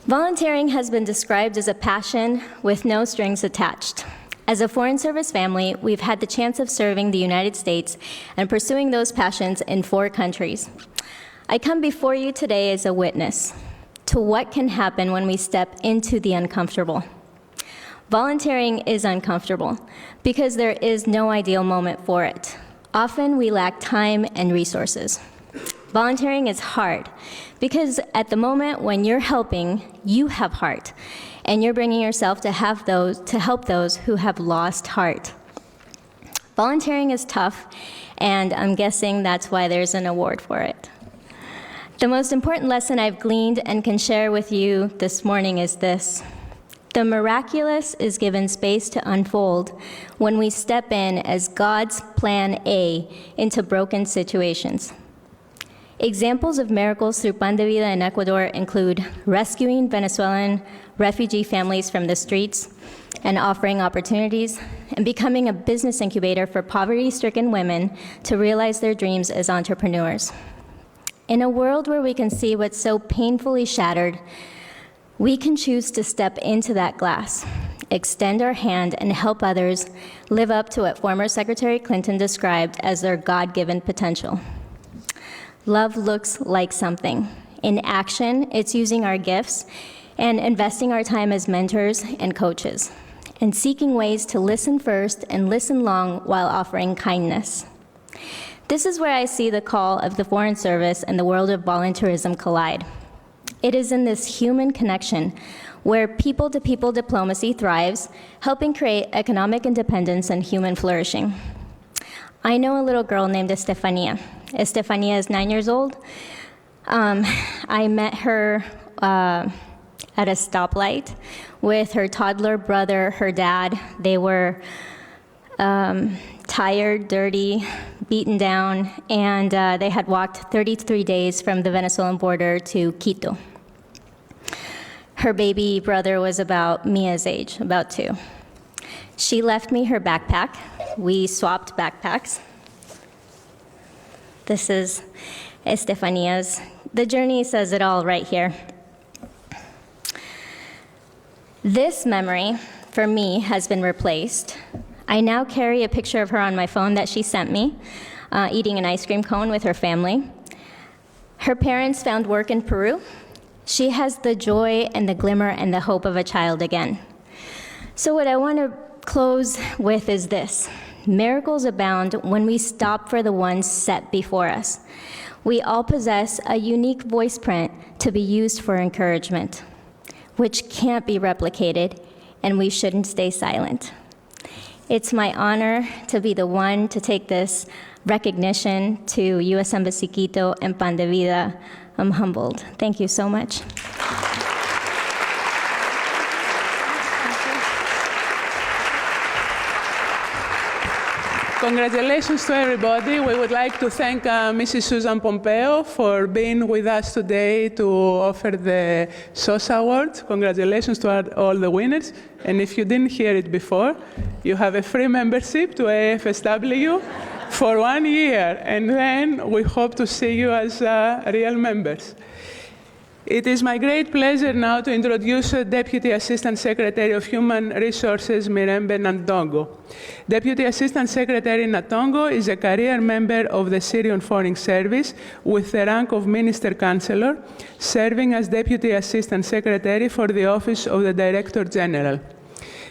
Volunteering has been described as a passion with no strings attached. As a Foreign Service family, we've had the chance of serving the United States and pursuing those passions in 4 countries. I come before you today as a witness to what can happen when we step into the uncomfortable. Volunteering is uncomfortable because there is no ideal moment for it. Often we lack time and resources. Volunteering is hard because at the moment when you're helping, you have heart, and you're bringing yourself to help those who have lost heart. Volunteering is tough, and I'm guessing that's why there's an award for it. The most important lesson I've gleaned and can share with you this morning is this: the miraculous is given space to unfold when we step in as God's plan A into broken situations. Examples of miracles through Pan de Vida in Ecuador include rescuing Venezuelan refugee families from the streets and offering opportunities, and becoming a business incubator for poverty-stricken women to realize their dreams as entrepreneurs. In a world where we can see what's so painfully shattered, we can choose to step into that glass extend our hand, and help others live up to what former Secretary Clinton described as their God-given potential. Love looks like something. In action, it's using our gifts and investing our time as mentors and coaches, and seeking ways to listen first and listen long while offering kindness. This is where I see the call of the Foreign Service and the world of volunteerism collide. It is in this human connection where people-to-people diplomacy thrives, helping create economic independence and human flourishing. I know a little girl named Estefania. Estefania is 9 years old. I met her at a stoplight with her toddler brother, her dad. They were tired, dirty, beaten down, and they had walked 33 days from the Venezuelan border to Quito. Her baby brother was about Mia's age, about 2. She left me her backpack. We swapped backpacks. This is Estefania's. The journey says it all right here. This memory, for me, has been replaced. I now carry a picture of her on my phone that she sent me, eating an ice cream cone with her family. Her parents found work in Peru. She has the joy and the glimmer and the hope of a child again. So what I want to close with is this. Miracles abound when we stop for the ones set before us. We all possess a unique voice print to be used for encouragement, which can't be replicated, and we shouldn't stay silent. It's my honor to be the one to take this recognition to U.S. Embassy Quito and Pan de Vida. I'm humbled. Thank you so much. Congratulations to everybody. We would like to thank Mrs. Susan Pompeo for being with us today to offer the SOSA Award. Congratulations to all the winners. And if you didn't hear it before, you have a free membership to AAFSW for 1 year. And then we hope to see you as real members. It is my great pleasure now to introduce Deputy Assistant Secretary of Human Resources, Mirembe Nantongo. Deputy Assistant Secretary Nantongo is a career member of the Syrian Foreign Service with the rank of Minister Counselor, serving as Deputy Assistant Secretary for the Office of the Director General.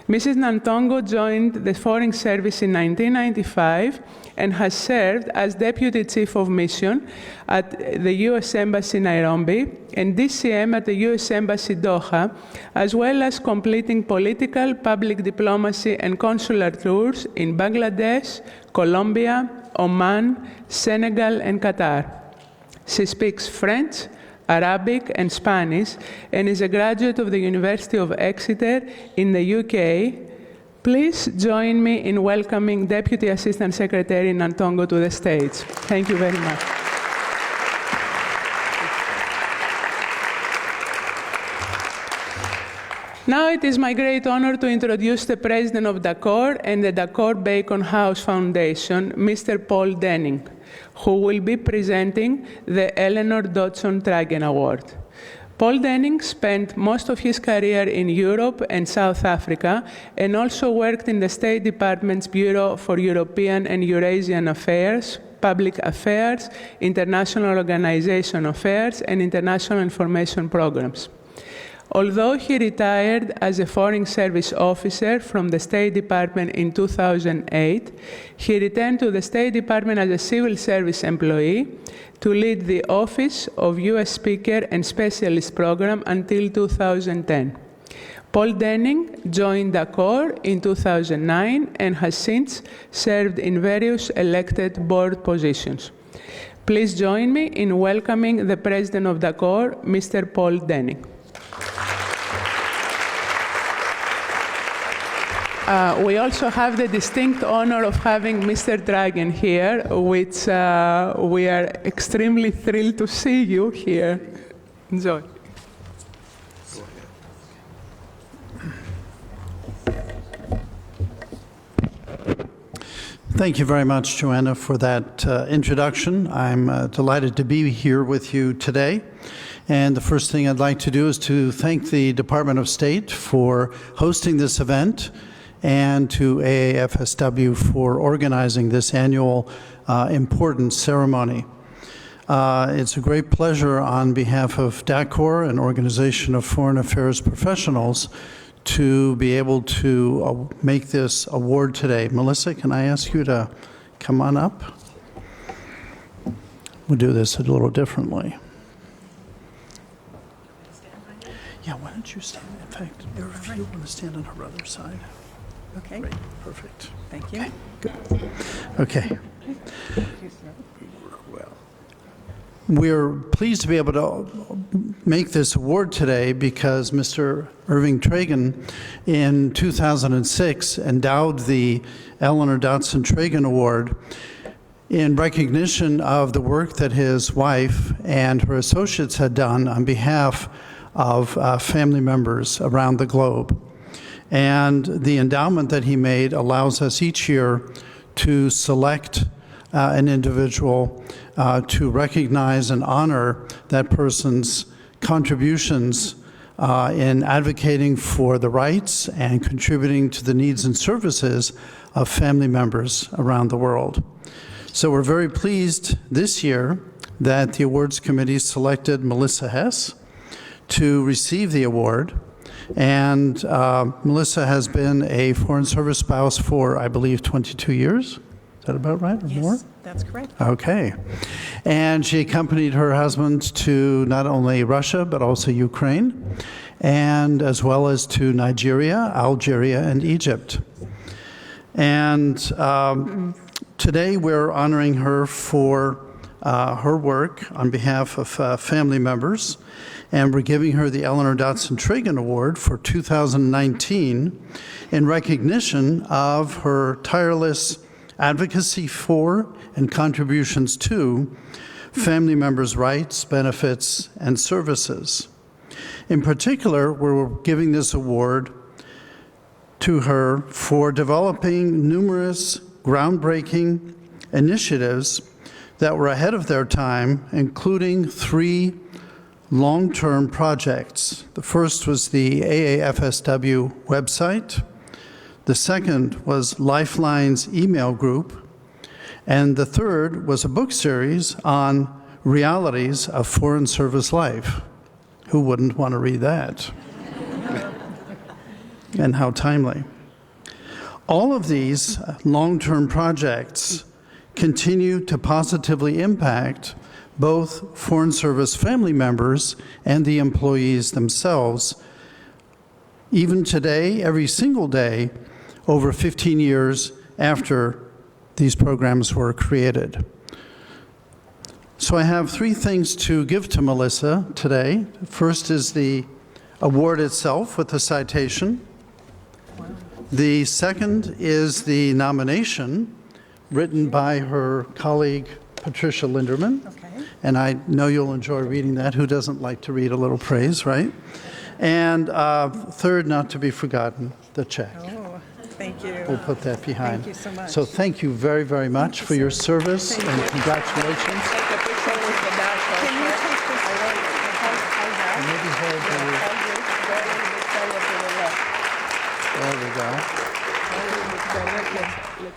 Mrs. Nantongo joined the Foreign Service in 1995 and has served as Deputy Chief of Mission at the U.S. Embassy Nairobi and DCM at the U.S. Embassy Doha, as well as completing political, public diplomacy and consular tours in Bangladesh, Colombia, Oman, Senegal, and Qatar. She speaks French, Arabic, and Spanish, and is a graduate of the University of Exeter in the UK. Please join me in welcoming Deputy Assistant Secretary Nantongo to the stage. Thank you very much. Now it is my great honor to introduce the President of DACOR and the DACOR Bacon House Foundation, Mr. Paul Denning, who will be presenting the Eleanor Dodson Tragen Award. Paul Denning spent most of his career in Europe and South Africa and also worked in the State Department's Bureau for European and Eurasian Affairs, Public Affairs, International Organization Affairs, and International Information Programs. Although he retired as a Foreign Service officer from the State Department in 2008, he returned to the State Department as a civil service employee to lead the Office of U.S. Speaker and Specialist Program until 2010. Paul Denning joined DACOR in 2009 and has since served in various elected board positions. Please join me in welcoming the President of DACOR, Mr. Paul Denning. We also have the distinct honor of having Mr. Tragen here, which we are extremely thrilled to see you here. Enjoy. Thank you very much, Joanna, for that introduction. I'm delighted to be here with you today. And the first thing I'd like to do is to thank the Department of State for hosting this event and to AAFSW for organizing this annual important ceremony. It's a great pleasure on behalf of DACOR, an organization of foreign affairs professionals, to be able to make this award today. Melissa, can I ask you to come on up? We'll do this a little differently. Yeah, why don't you stand? In fact, if you want to stand on her other side. Okay. Great, perfect. Thank you. Okay, good. Okay. We're pleased to be able to make this award today because Mr. Irving Tragan in 2006 endowed the Eleanor Dotson Tragan Award in recognition of the work that his wife and her associates had done on behalf of family members around the globe. And the endowment that he made allows us each year to select an individual to recognize and honor that person's contributions in advocating for the rights and contributing to the needs and services of family members around the world. So we're very pleased this year that the awards committee selected Melissa Hess to receive the award. And Melissa has been a Foreign Service spouse for, I believe, 22 years. Is that about right, or more? Yes, that's correct. Okay. And she accompanied her husband to not only Russia, but also Ukraine, and as well as to Nigeria, Algeria, and Egypt. And today we're honoring her for her work on behalf of family members, and we're giving her the Eleanor Dotson Tragan Award for 2019 in recognition of her tireless advocacy for and contributions to family members' rights, benefits, and services. In particular, we're giving this award to her for developing numerous groundbreaking initiatives that were ahead of their time, including 3 long-term projects. The first was the AAFSW website. The second was Lifeline's email group. And the third was a book series on realities of foreign service life. Who wouldn't want to read that? And how timely. All of these long-term projects continue to positively impact both Foreign Service family members and the employees themselves. Even today, every single day, over 15 years after these programs were created. So I have 3 things to give to Melissa today. First is the award itself with the citation. The second is the nomination written by her colleague, Patricia Linderman. Okay. And I know you'll enjoy reading that. Who doesn't like to read a little praise, right? And third, not to be forgotten, the check. Oh, thank you. We'll put that behind. Thank you so much. So thank you very, very much for your service and congratulations. There we go.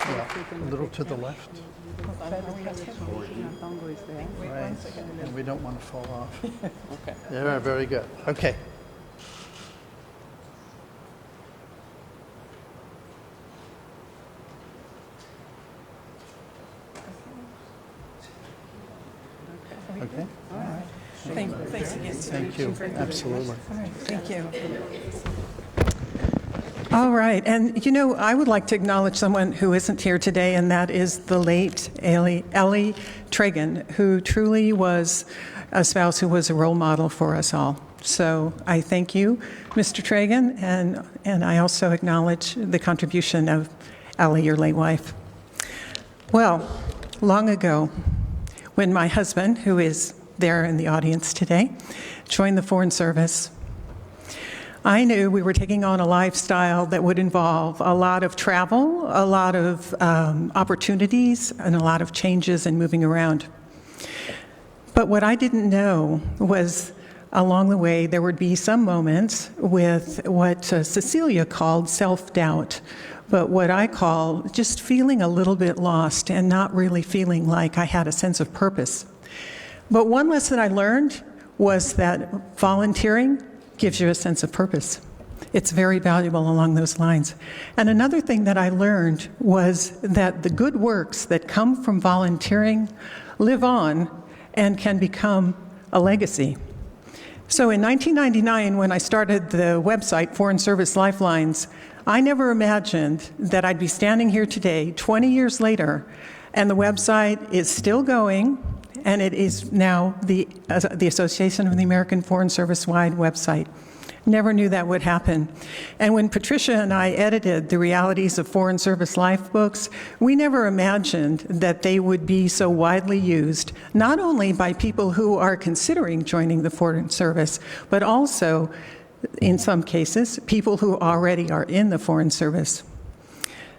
Yeah, a little to the left. Right. And we don't want to fall off. Okay. Yeah, very good. Okay. Okay. All right. Thanks again. Thank you. Absolutely. All right. Thank you. All right. And, you know, I would like to acknowledge someone who isn't here today, and that is the late Ellie Tragan, who truly was a spouse who was a role model for us all. So I thank you, Mr. Tragan, and I also acknowledge the contribution of Ellie, your late wife. Well, long ago, when my husband, who is there in the audience today, joined the Foreign Service, I knew we were taking on a lifestyle that would involve a lot of travel, a lot of opportunities, and a lot of changes and moving around. But what I didn't know was along the way there would be some moments with what Cecilia called self-doubt, but what I call just feeling a little bit lost and not really feeling like I had a sense of purpose. But one lesson I learned was that volunteering gives you a sense of purpose. It's very valuable along those lines. And another thing that I learned was that the good works that come from volunteering live on and can become a legacy. So in 1999, when I started the website Foreign Service Lifelines, I never imagined that I'd be standing here today, 20 years later, and the website is still going, and it is now the Association of the American Foreign Service-wide website. Never knew that would happen. And when Patricia and I edited the Realities of Foreign Service Life books, we never imagined that they would be so widely used, not only by people who are considering joining the Foreign Service, but also, in some cases, people who already are in the Foreign Service.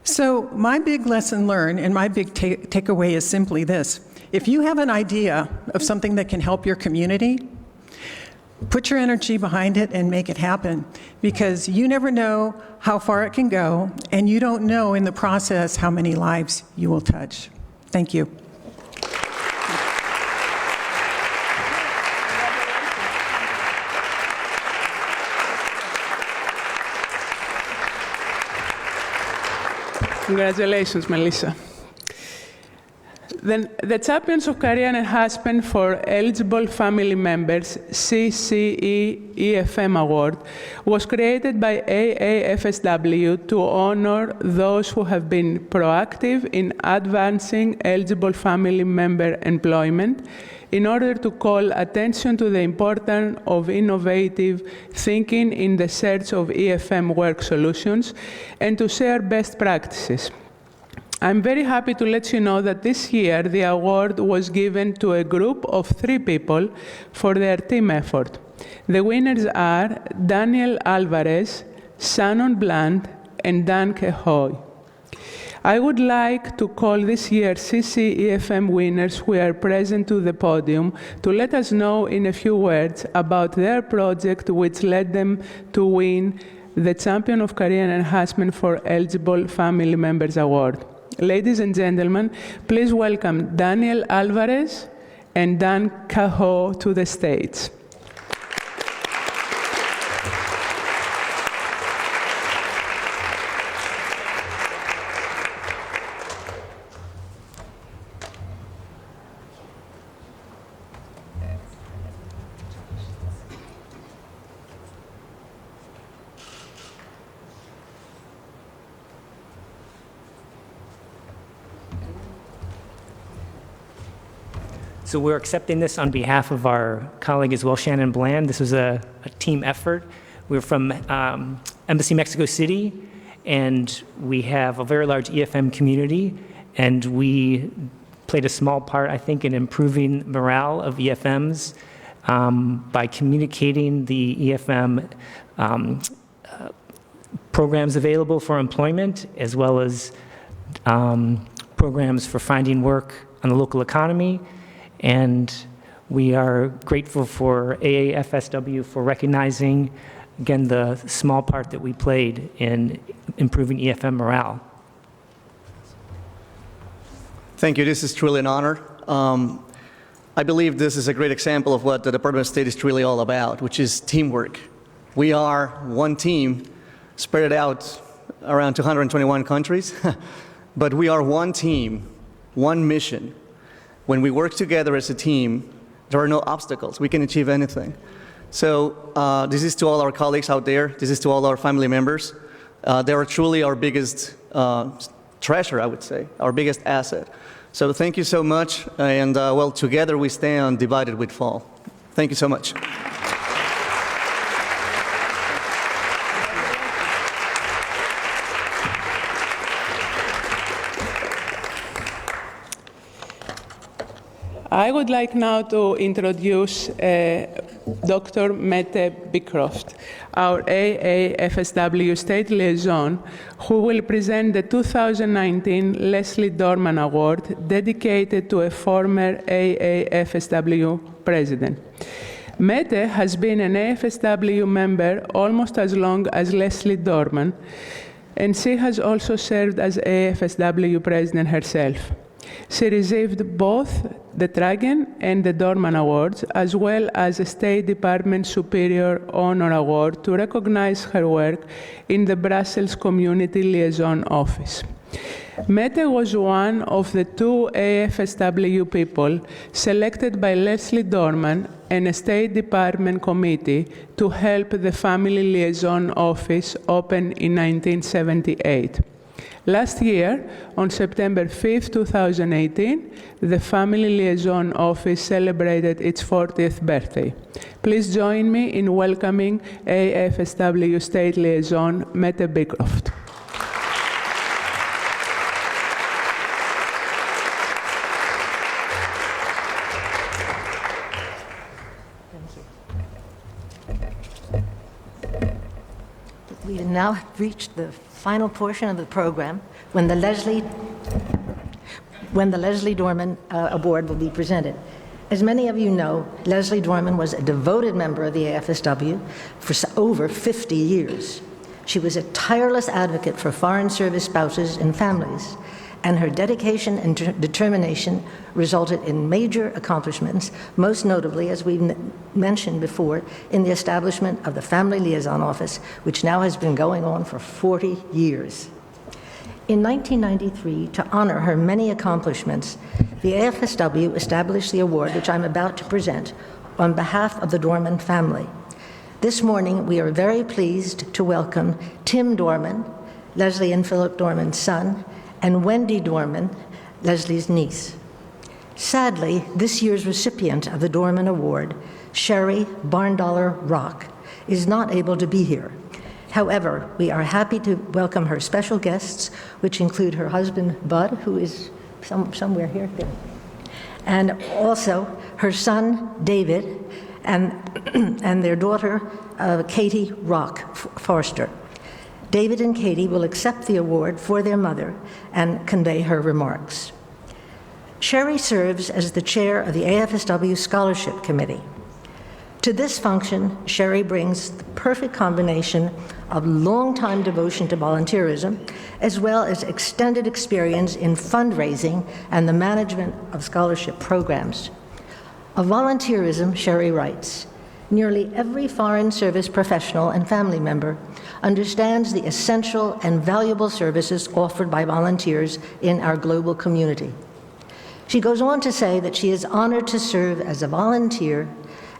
So my big lesson learned and my big takeaway is simply this. If you have an idea of something that can help your community, put your energy behind it and make it happen, because you never know how far it can go, and you don't know in the process how many lives you will touch. Thank you. Congratulations, Melissa. Then the Champions of Career Enhancement for Eligible Family Members CCE-EFM Award was created by AAFSW to honor those who have been proactive in advancing eligible family member employment in order to call attention to the importance of innovative thinking in the search of EFM work solutions and to share best practices. I'm very happy to let you know that this year the award was given to a group of 3 people for their team effort. The winners are Daniel Alvarez, Shannon Blunt, and Dan Kehoe. I would like to call this year's CCEFM winners who are present to the podium to let us know in a few words about their project which led them to win the Champion of Career Enhancement for Eligible Family Members Award. Ladies and gentlemen, please welcome Daniel Alvarez and Dan Kehoe to the stage. So we're accepting this on behalf of our colleague as well, Shannon Bland. This was a team effort. We're from Embassy Mexico City, and we have a very large EFM community, and we played a small part, I think, in improving morale of EFMs by communicating the EFM programs available for employment, as well as programs for finding work on the local economy. And we are grateful for AAFSW for recognizing, again, the small part that we played in improving EFM morale. Thank you. This is truly an honor. I believe this is a great example of what the Department of State is truly all about, which is teamwork. We are one team spread out around 221 countries, but we are one team, one mission. When we work together as a team, there are no obstacles. We can achieve anything. So this is to all our colleagues out there. This is to all our family members. They are truly our biggest treasure, I would say, our biggest asset. So thank you so much. And well, together we stand, divided we fall. Thank you so much. I would like now to introduce Dr. Mette Beecroft, our AAFSW State Liaison, who will present the 2019 Leslie Dorman Award dedicated to a former AAFSW president. Mette has been an AFSW member almost as long as Leslie Dorman, and she has also served as AFSW president herself. She received both the Tragen and the Dorman Awards, as well as a State Department Superior Honor Award to recognize her work in the Brussels Community Liaison Office. Mette was one of the 2 AFSW people selected by Leslie Dorman and a State Department committee to help the Family Liaison Office open in 1978. Last year, on September 5, 2018, the Family Liaison Office celebrated its 40th birthday. Please join me in welcoming AFSW State Liaison Mette Beecroft. We now have reached the final portion of the program when the Leslie Dorman Award will be presented. As many of you know, Leslie Dorman was a devoted member of the AFSW for over 50 years. She was a tireless advocate for foreign service spouses and families, and her dedication and determination resulted in major accomplishments, most notably, as we mentioned before, in the establishment of the Family Liaison Office, which now has been going on for 40 years. In 1993, to honor her many accomplishments, the AFSW established the award which I'm about to present on behalf of the Dorman family. This morning, we are very pleased to welcome Tim Dorman, Leslie and Philip Dorman's son, and Wendy Dorman, Leslie's niece. Sadly, this year's recipient of the Dorman Award, Sherry Barndollar Rock, is not able to be here. However, we are happy to welcome her special guests, which include her husband, Bud, who is somewhere here, and also her son, David, and their daughter, Katie Rock Forster. David and Katie will accept the award for their mother and convey her remarks. Sherry serves as the chair of the AFSW Scholarship Committee. To this function, Sherry brings the perfect combination of long-time devotion to volunteerism, as well as extended experience in fundraising and the management of scholarship programs. Of volunteerism, Sherry writes, "Nearly every Foreign Service professional and family member understands the essential and valuable services offered by volunteers in our global community." She goes on to say that she is honored to serve as a volunteer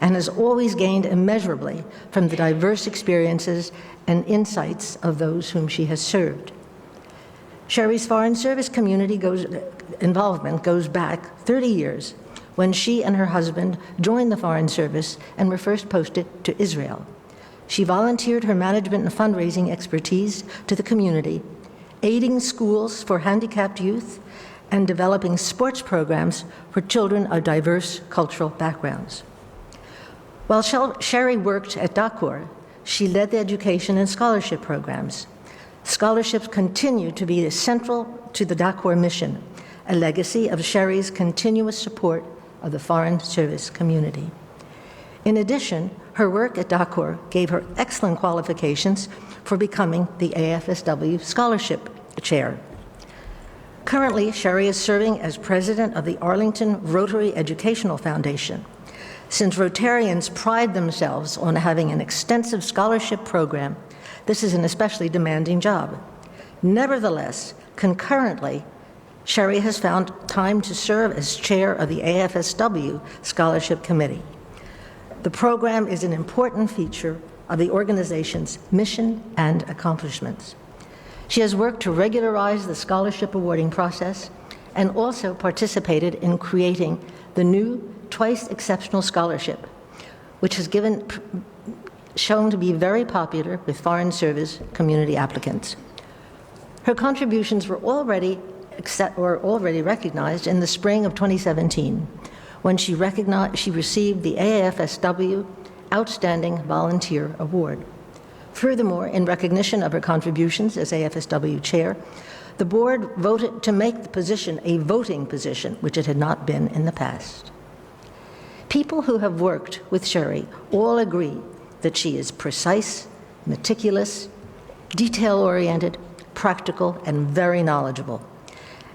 and has always gained immeasurably from the diverse experiences and insights of those whom she has served. Sherry's Foreign Service community involvement goes back 30 years, when she and her husband joined the Foreign Service and were first posted to Israel. She volunteered her management and fundraising expertise to the community, aiding schools for handicapped youth and developing sports programs for children of diverse cultural backgrounds. While Sherry worked at Dakar, she led the education and scholarship programs. Scholarships continue to be central to the Dakar mission, a legacy of Sherry's continuous support of the Foreign Service community. In addition, her work at Dakar gave her excellent qualifications for becoming the AFSW Scholarship Chair. Currently, Sherry is serving as president of the Arlington Rotary Educational Foundation. Since Rotarians pride themselves on having an extensive scholarship program, this is an especially demanding job. Nevertheless, concurrently, Sherry has found time to serve as chair of the AFSW Scholarship Committee. The program is an important feature of the organization's mission and accomplishments. She has worked to regularize the scholarship awarding process and also participated in creating the new Twice Exceptional Scholarship, which has shown to be very popular with Foreign Service community applicants. Her contributions were already recognized in the spring of 2017, when she received the AAFSW Outstanding Volunteer Award. Furthermore, in recognition of her contributions as AFSW chair, the board voted to make the position a voting position, which it had not been in the past. People who have worked with Sherry all agree that she is precise, meticulous, detail-oriented, practical, and very knowledgeable.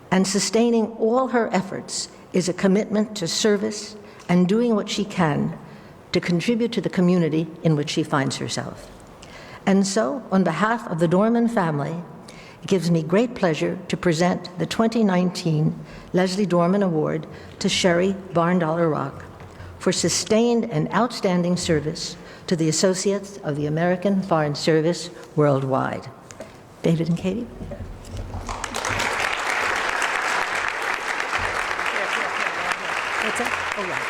And sustaining all her efforts is a commitment to service and doing what she can to contribute to the community in which she finds herself. And so, on behalf of the Dorman family, it gives me great pleasure to present the 2019 Leslie Dorman Award to Sherry Barndollar Rock for sustained and outstanding service to the Associates of the American Foreign Service worldwide. David and Katie. What's that? Oh, right.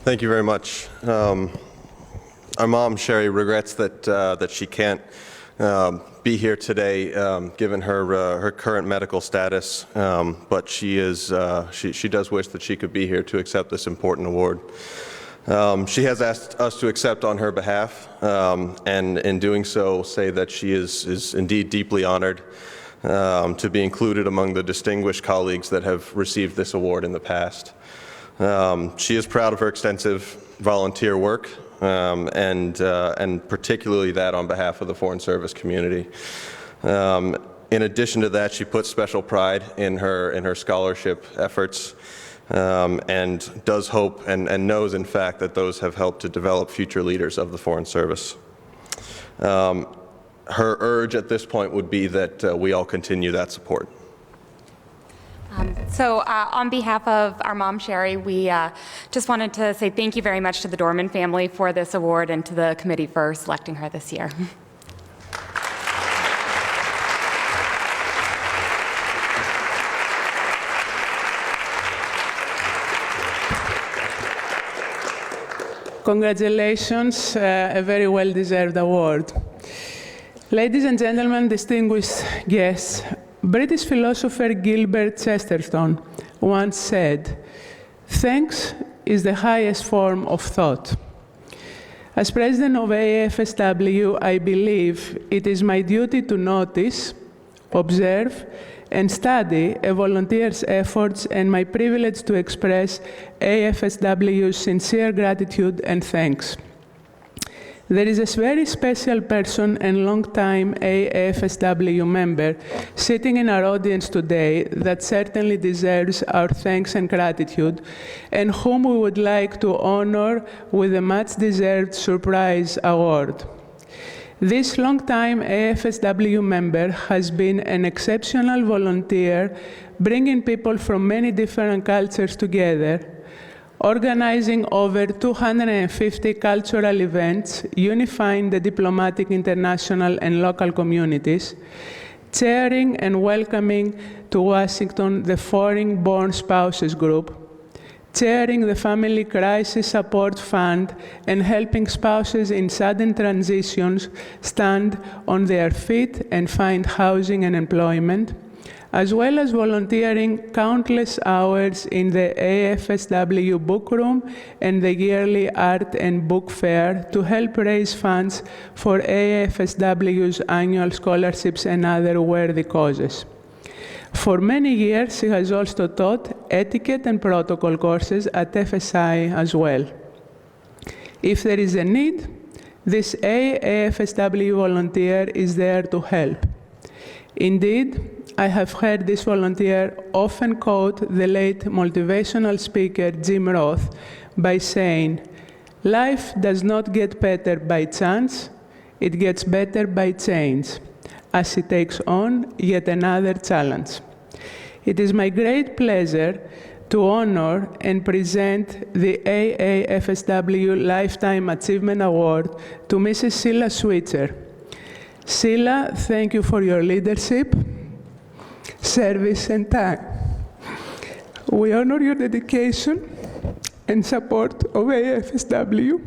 Thank you very much. Our mom, Sherry, regrets that she can't be here today, given her current medical status, but she does wish that she could be here to accept this important award. She has asked us to accept on her behalf, and in doing so, say that she is indeed deeply honored to be included among the distinguished colleagues that have received this award in the past. She is proud of her extensive volunteer work, and particularly that on behalf of the Foreign Service community. In addition to that, she puts special pride in her scholarship efforts, and does hope and knows, in fact, that those have helped to develop future leaders of the Foreign Service. Her urge at this point would be that we all continue that support. On behalf of our mom, Sherry, we just wanted to say thank you very much to the Dorman family for this award and to the committee for selecting her this year. Congratulations, a very well-deserved award. Ladies and gentlemen, distinguished guests, British philosopher Gilbert Chesterton once said, "Thanks is the highest form of thought." As president of AAFSW, I believe it is my duty to notice, observe, and study a volunteer's efforts, and my privilege to express AAFSW's sincere gratitude and thanks. There is a very special person and long-time AAFSW member sitting in our audience today that certainly deserves our thanks and gratitude, and whom we would like to honor with a much-deserved surprise award. This long-time AAFSW member has been an exceptional volunteer, bringing people from many different cultures together, organizing over 250 cultural events, unifying the diplomatic, international, and local communities, chairing and welcoming to Washington the Foreign-Born Spouses Group, chairing the Family Crisis Support Fund, and helping spouses in sudden transitions stand on their feet and find housing and employment, as well as volunteering countless hours in the AAFSW Book Room and the yearly Art and Book Fair to help raise funds for AAFSW's annual scholarships and other worthy causes. For many years, she has also taught etiquette and protocol courses at FSI as well. If there is a need, this AAFSW volunteer is there to help. Indeed, I have heard this volunteer often quote the late motivational speaker Jim Roth by saying, "Life does not get better by chance, it gets better by change, as it takes on yet another challenge." It is my great pleasure to honor and present the AAFSW Lifetime Achievement Award to Mrs. Sheila Switzer. Sheila, thank you for your leadership, service, and time. We honor your dedication and support of AAFSW,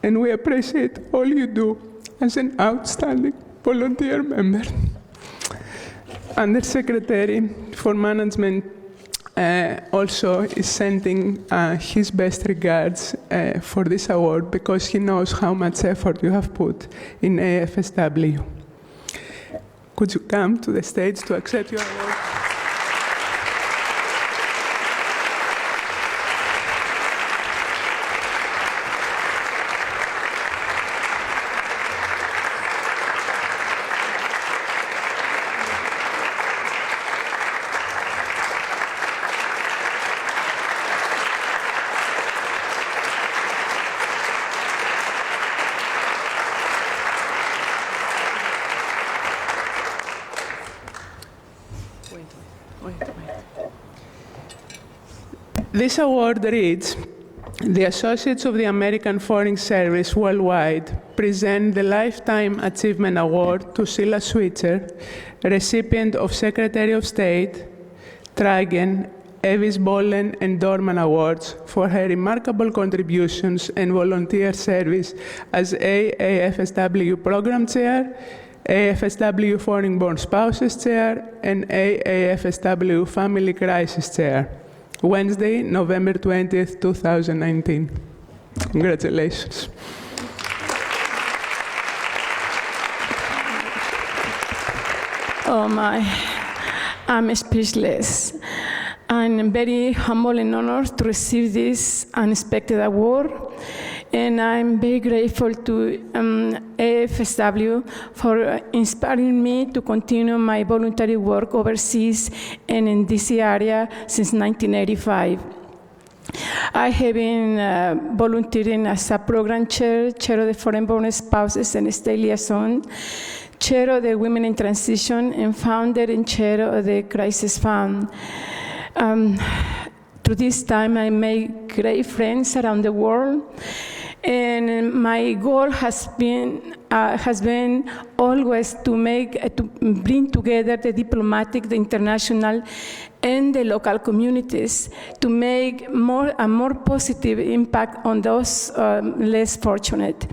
and we appreciate all you do as an outstanding volunteer member. Undersecretary for Management also is sending his best regards for this award because he knows how much effort you have put in AAFSW. Could you come to the stage to accept your award? This award reads, the Associates of the American Foreign Service worldwide present the Lifetime Achievement Award to Sheila Switzer, recipient of Secretary of State, Tragen, Evis Bollen, and Dorman Awards for her remarkable contributions and volunteer service as AAFSW Program Chair, AAFSW Foreign-Born Spouses Chair, and AAFSW Family Crisis Chair. Wednesday, November 20th, 2019. Congratulations. Oh my, I'm speechless. I'm very humble and honored to receive this unexpected award. And I'm very grateful to AAFSW for inspiring me to continue my voluntary work overseas and in this area since 1985. I have been volunteering as a program chair, chair of the Foreign-Born Spouses and State Liaison, chair of the Women in Transition, and founder and chair of the Crisis Fund. Through this time, I made great friends around the world. And my goal has been always to bring together the diplomatic, the international, and the local communities to make a more positive impact on those less fortunate.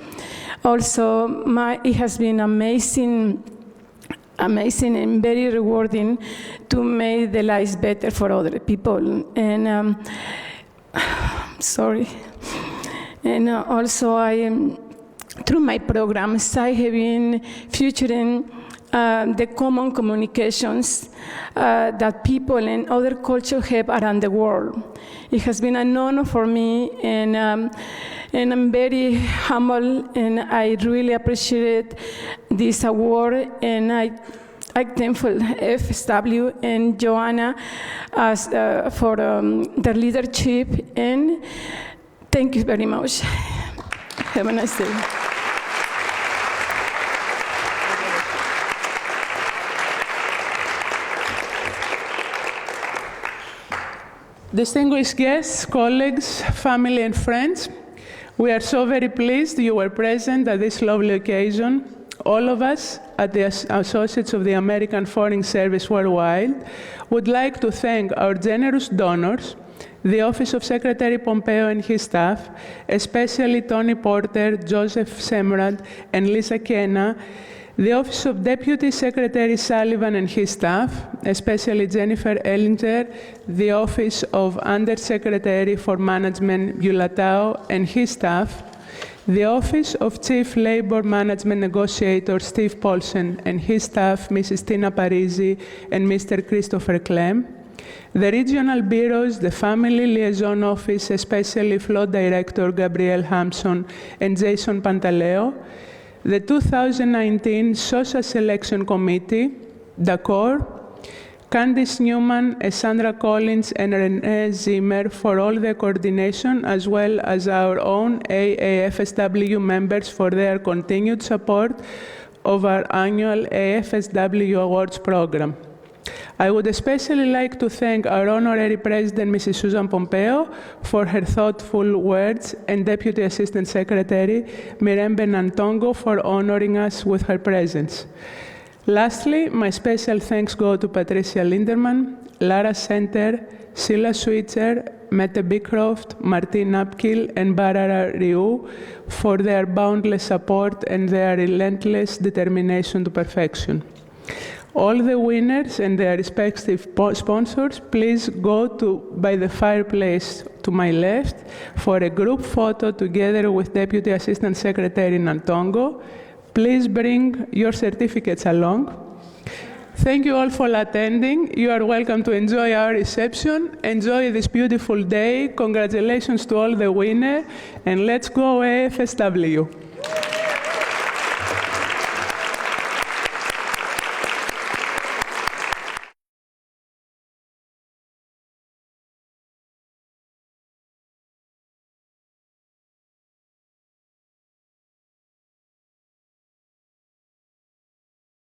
Also, it has been amazing and very rewarding to make the lives better for other people. And sorry. And also, through my programs, I have been featuring the common communications that people and other cultures have around the world. It has been an honor for me, and I'm very humble, and I really appreciate this award, and I'm thankful FSW and Joanna for their leadership, and thank you very much. Have a nice day. Distinguished guests, colleagues, family, and friends, we are so very pleased you were present at this lovely occasion. All of us at the Associates of the American Foreign Service worldwide would like to thank our generous donors, the Office of Secretary Pompeo and his staff, especially Tony Porter, Joseph Semrad, and Lisa Kenna, the Office of Deputy Secretary Sullivan and his staff, especially Jennifer Ellinger, the Office of Undersecretary for Management Yulatao and his staff, the Office of Chief Labor Management Negotiator Steve Paulsen and his staff, Mrs. Tina Parisi and Mr. Christopher Clem, the regional bureaus, the Family Liaison Office, especially Flow Director Gabrielle Hampson and Jason Pantaleo, the 2019 Social Selection Committee, DACOR, Candice Newman, Sandra Collins, and Renee Zimmer for all the coordination, as well as our own AAFSW members for their continued support of our annual AFSW Awards program. I would especially like to thank our Honorary President, Mrs. Susan Pompeo, for her thoughtful words, and Deputy Assistant Secretary, Mirembe Nantongo, for honoring us with her presence. Lastly, my special thanks go to Patricia Linderman, Lara Center, Sheila Switzer, Mette Beecroft, Martine Apkil, and Barbara Riou for their boundless support and their relentless determination to perfection. All the winners and their respective sponsors, please go by the fireplace to my left for a group photo together with Deputy Assistant Secretary Nantongo. Please bring your certificates along. Thank you all for attending. You are welcome to enjoy our reception. Enjoy this beautiful day. Congratulations to all the winners, and let's go AAFSW.